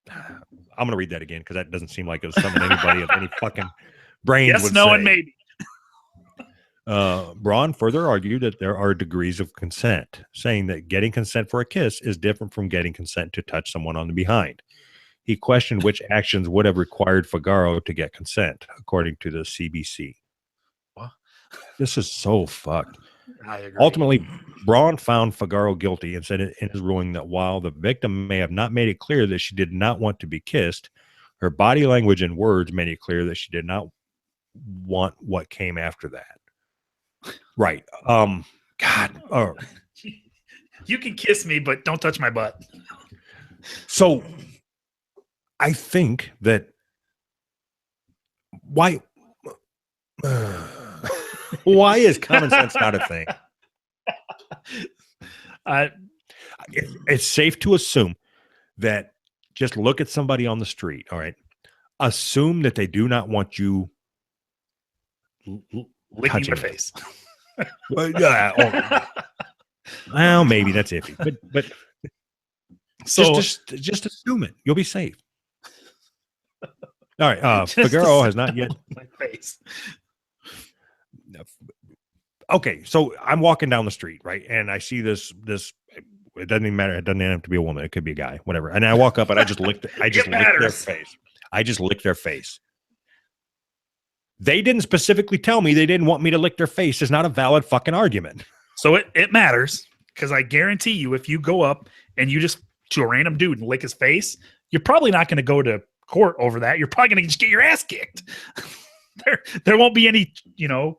I'm going to read that again because that doesn't seem like it was something anybody of any fucking brains Yes, would no, say. and maybe. Braun further argued that there are degrees of consent, saying that getting consent for a kiss is different from getting consent to touch someone on the behind. He questioned which actions would have required Figaro to get consent, according to the CBC. What? This is so fucked. I agree. Ultimately, Braun found Figaro guilty and said in his ruling that while the victim may have not made it clear that she did not want to be kissed, her body language and words made it clear that she did not want what came after that. Right. God. Oh. You can kiss me, but don't touch my butt. So I think that why is common sense not a thing? It's safe to assume that just look at somebody on the street. All right. Assume that they do not want you Licking your face. Well, maybe that's iffy, but So just assume it. You'll be safe. All right. Figaro has not yet. my face. Okay, so I'm walking down the street, right, and I see this. It doesn't even matter. It doesn't have to be a woman. It could be a guy, whatever. And I walk up and I just lick their face. I just lick their face. They didn't specifically tell me they didn't want me to lick their face. It's not a valid fucking argument. So it matters because I guarantee you, if you go up and you just to a random dude and lick his face, you're probably not going to go to court over that. You're probably going to just get your ass kicked. There won't be any,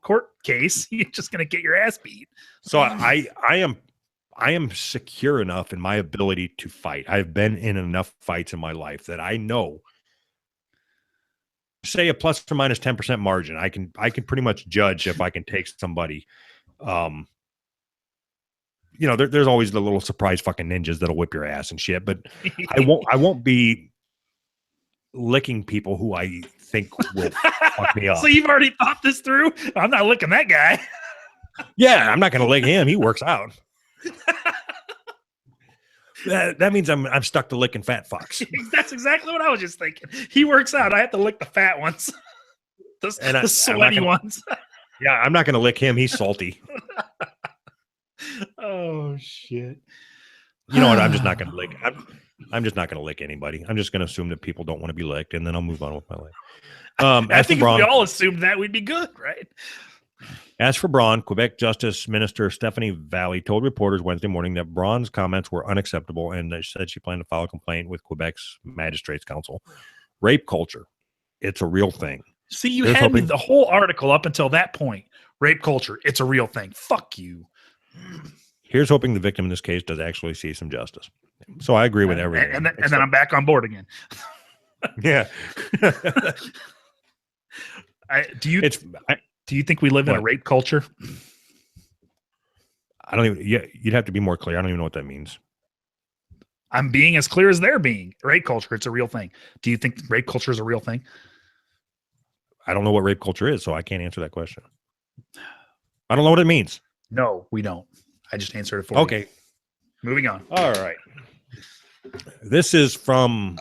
court case. You're just going to get your ass beat. So I am secure enough in my ability to fight. I've been in enough fights in my life that I know, say a plus or minus 10% margin. I can pretty much judge if I can take somebody. There's always the little surprise fucking ninjas that'll whip your ass and shit, but I won't be licking people who I think will fuck me up. So you've already thought this through? I'm not licking that guy. Yeah, I'm not going to lick him. He works out. That means I'm stuck to licking fat fucks. That's exactly what I was just thinking. He works out. I have to lick the fat ones. The sweaty ones. Yeah, I'm not going to lick him. He's salty. Oh shit! You know what? I'm just not going to lick. I'm just not going to lick anybody. I'm just going to assume that people don't want to be licked, and then I'll move on with my life. I think if we all assumed that, we'd be good, right? As for Braun, Quebec Justice Minister Stephanie Valley told reporters Wednesday morning that Braun's comments were unacceptable, and they said she planned to file a complaint with Quebec's Magistrates Council. Rape culture, it's a real thing. See, you had me the whole article up until that point. Rape culture, it's a real thing. Fuck you. Here's hoping the victim in this case does actually see some justice. So I agree with everything. And then I'm back on board again. Yeah. Do you think we live in a rape culture? I don't even. Yeah, you'd have to be more clear. I don't even know what that means. I'm being as clear as they're being. Rape culture, it's a real thing. Do you think rape culture is a real thing? I don't know what rape culture is, so I can't answer that question. I don't know what it means. No, we don't. I just answered it for you. Okay. Moving on. All right. This is from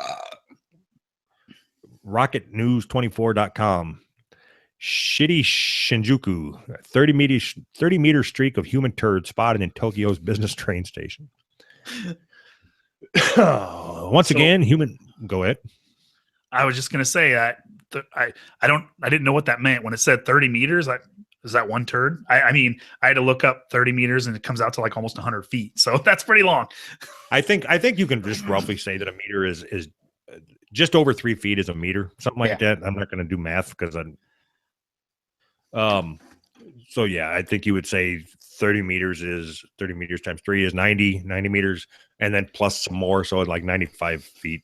rocketnews24.com. Shitty Shinjuku, 30 meter streak of human turd spotted in Tokyo's business train station. Once again, human. Go ahead. I was just gonna say I didn't know what that meant when it said 30 meters. Is that one turd? I mean, I had to look up 30 meters and it comes out to like almost 100 feet. So that's pretty long. I think you can just roughly say that a meter is just over 3 feet is a meter, something like that. I'm not going to do math because so yeah, I think you would say 30 meters times 3 is 90 meters, and then plus some more, so it's like 95 feet,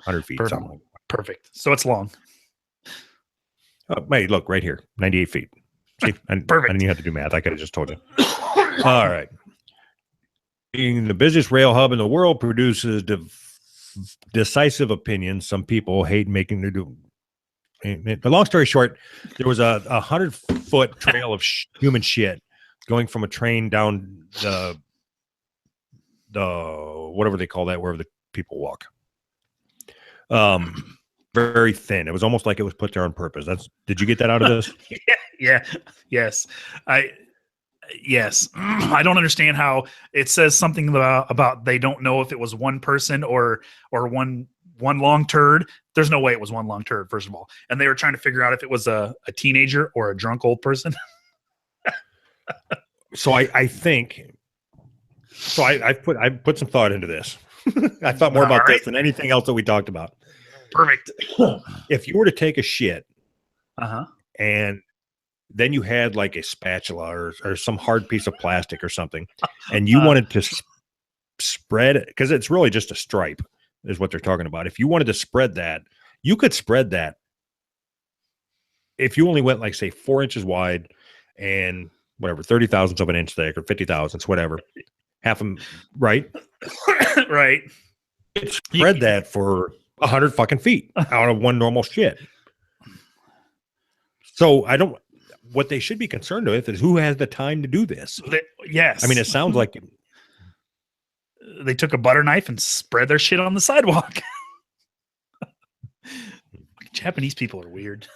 100 feet. Perfect. Something like that. Perfect. So it's long. Hey, look right here, 98 feet. See, Perfect. I didn't even have to do math. I could have just told you. All right. Being the busiest rail hub in the world produces decisive opinions. Some people hate making their do. The long story short, there was a 100-foot trail of human shit going from a train down the whatever they call that, wherever the people walk. Very thin. It was almost like it was put there on purpose. Did you get that out of this? Yes. Yes. I don't understand how it says something about they don't know if it was one person or one long turd. There's no way it was one long turd, first of all. And they were trying to figure out if it was a teenager or a drunk old person. So I put some thought into this. I thought more about this than anything else that we talked about. Perfect. If you were to take a shit Uh-huh. and then you had like a spatula or some hard piece of plastic or something, and you wanted to spread it, because it's really just a stripe is what they're talking about. If you wanted to spread that, you could spread that if you only went like, say, 4 inches wide and whatever, 30 thousandths of an inch thick or 50 thousandths, whatever, half them, right? Right. It spread that for 100 fucking feet out of one normal shit. So what they should be concerned with is who has the time to do this. Yes. I mean, it sounds like they took a butter knife and spread their shit on the sidewalk. Japanese people are weird.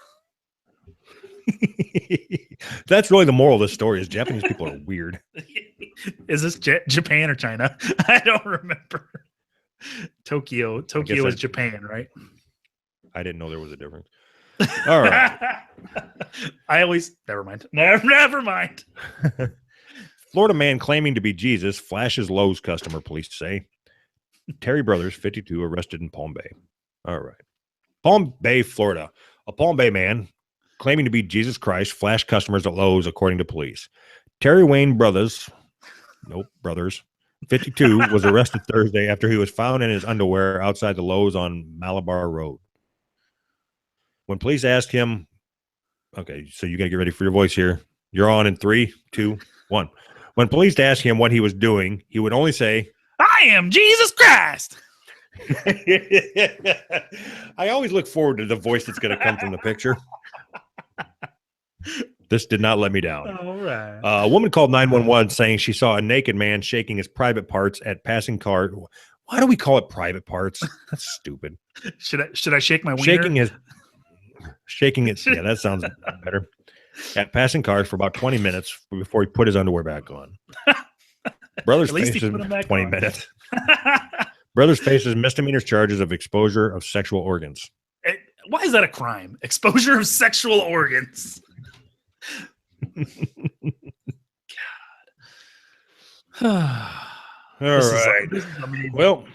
that's really the moral of this story is Japanese people are weird. Is this Japan or China? I don't remember. Tokyo is Japan, right? I didn't know there was a difference. All right. Never mind. Never mind. Florida man claiming to be Jesus flashes Lowe's customer, police say. Terry Brothers, 52, arrested in Palm Bay. All right. Palm Bay, Florida. A Palm Bay man claiming to be Jesus Christ flashed customers at Lowe's, according to police. Terry Wayne Brothers, 52, was arrested Thursday after he was found in his underwear outside the Lowe's on Malabar Road. When police asked him, okay, so you got to get ready for your voice here. You're on in 3, 2, 1. When police asked him what he was doing, he would only say, I am Jesus Christ. I always look forward to the voice that's going to come from the picture. This did not let me down. All right. A woman called 911 saying she saw a naked man shaking his private parts at passing car. Why do we call it private parts? That's stupid. Should I shake my wiener? Shaking it. Yeah, that sounds better. At passing cars for about 20 minutes before he put his underwear back on. Brothers faces 20 minutes. Brothers faces misdemeanor charges of exposure of sexual organs. Why is that a crime? Exposure of sexual organs. God. All right. Well,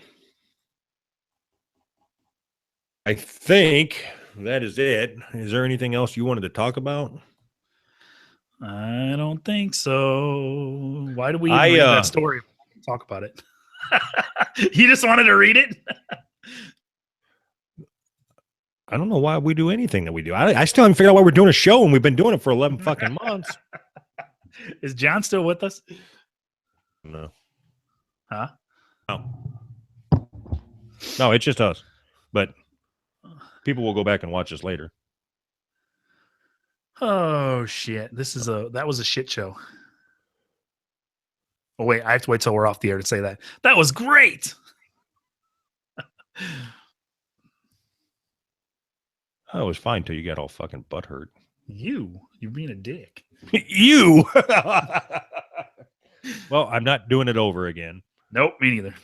I think that is it. Is there anything else you wanted to talk about? I don't think so. Why do we read that story? Talk about it. You just wanted to read it? I don't know why we do anything that we do. I still haven't figured out why we're doing a show and we've been doing it for 11 fucking months. Is John still with us? No. Huh? No, it's just us. But people will go back and watch this later. Oh shit. That was a shit show. Oh wait, I have to wait till we're off the air to say that. That was great. Oh, it was fine till you got all fucking butthurt. You're being a dick. You. Well, I'm not doing it over again. Nope, me neither.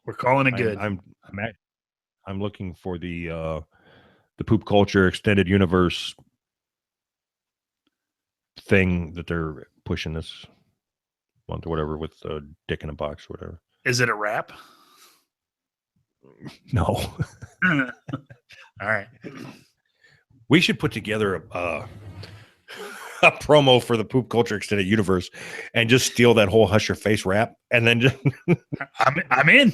We're calling it good. I'm looking for the Poop Culture Extended Universe thing that they're pushing this month or whatever with Dick in a Box or whatever. Is it a wrap? No. All right. We should put together a promo for the Poop Culture Extended Universe and just steal that whole Hush Your Face rap and then just I'm in.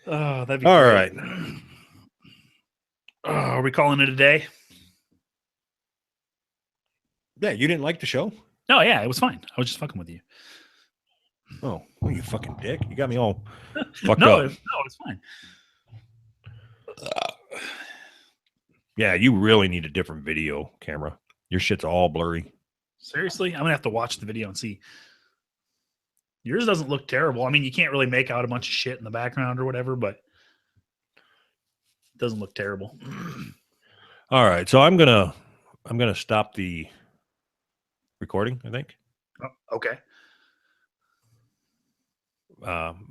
Oh, that'd be all great. right. Oh, are we calling it a day? Yeah, you didn't like the show? No, yeah, it was fine. I was just fucking with you. Oh, well, you fucking dick. You got me all fucked No, up. it's fine. Yeah, you really need a different video camera. Your shit's all blurry. Seriously, I'm gonna have to watch the video and see. Yours doesn't look terrible. I mean, you can't really make out a bunch of shit in the background or whatever, but it doesn't look terrible. All right, so I'm gonna stop the recording, I think. Oh, okay.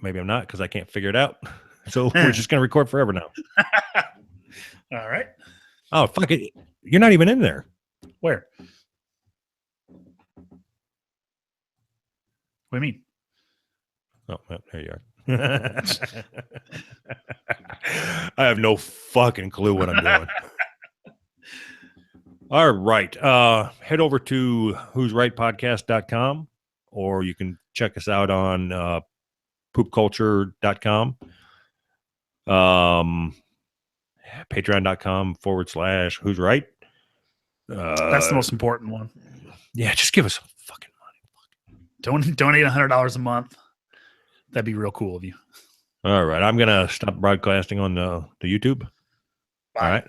Maybe I'm not because I can't figure it out. So we're just gonna record forever now. All right. Oh fuck it! You're not even in there. Where? What do you mean? Oh, well, there you are. I have no fucking clue what I'm doing. All right. Head over to who'srightpodcast.com or you can check us out on poopculture.com. Patreon.com/who's right. That's the most important one. Yeah, just give us some fucking money. Donate $100 a month. That'd be real cool of you. All right. I'm going to stop broadcasting on the YouTube. Bye. All right.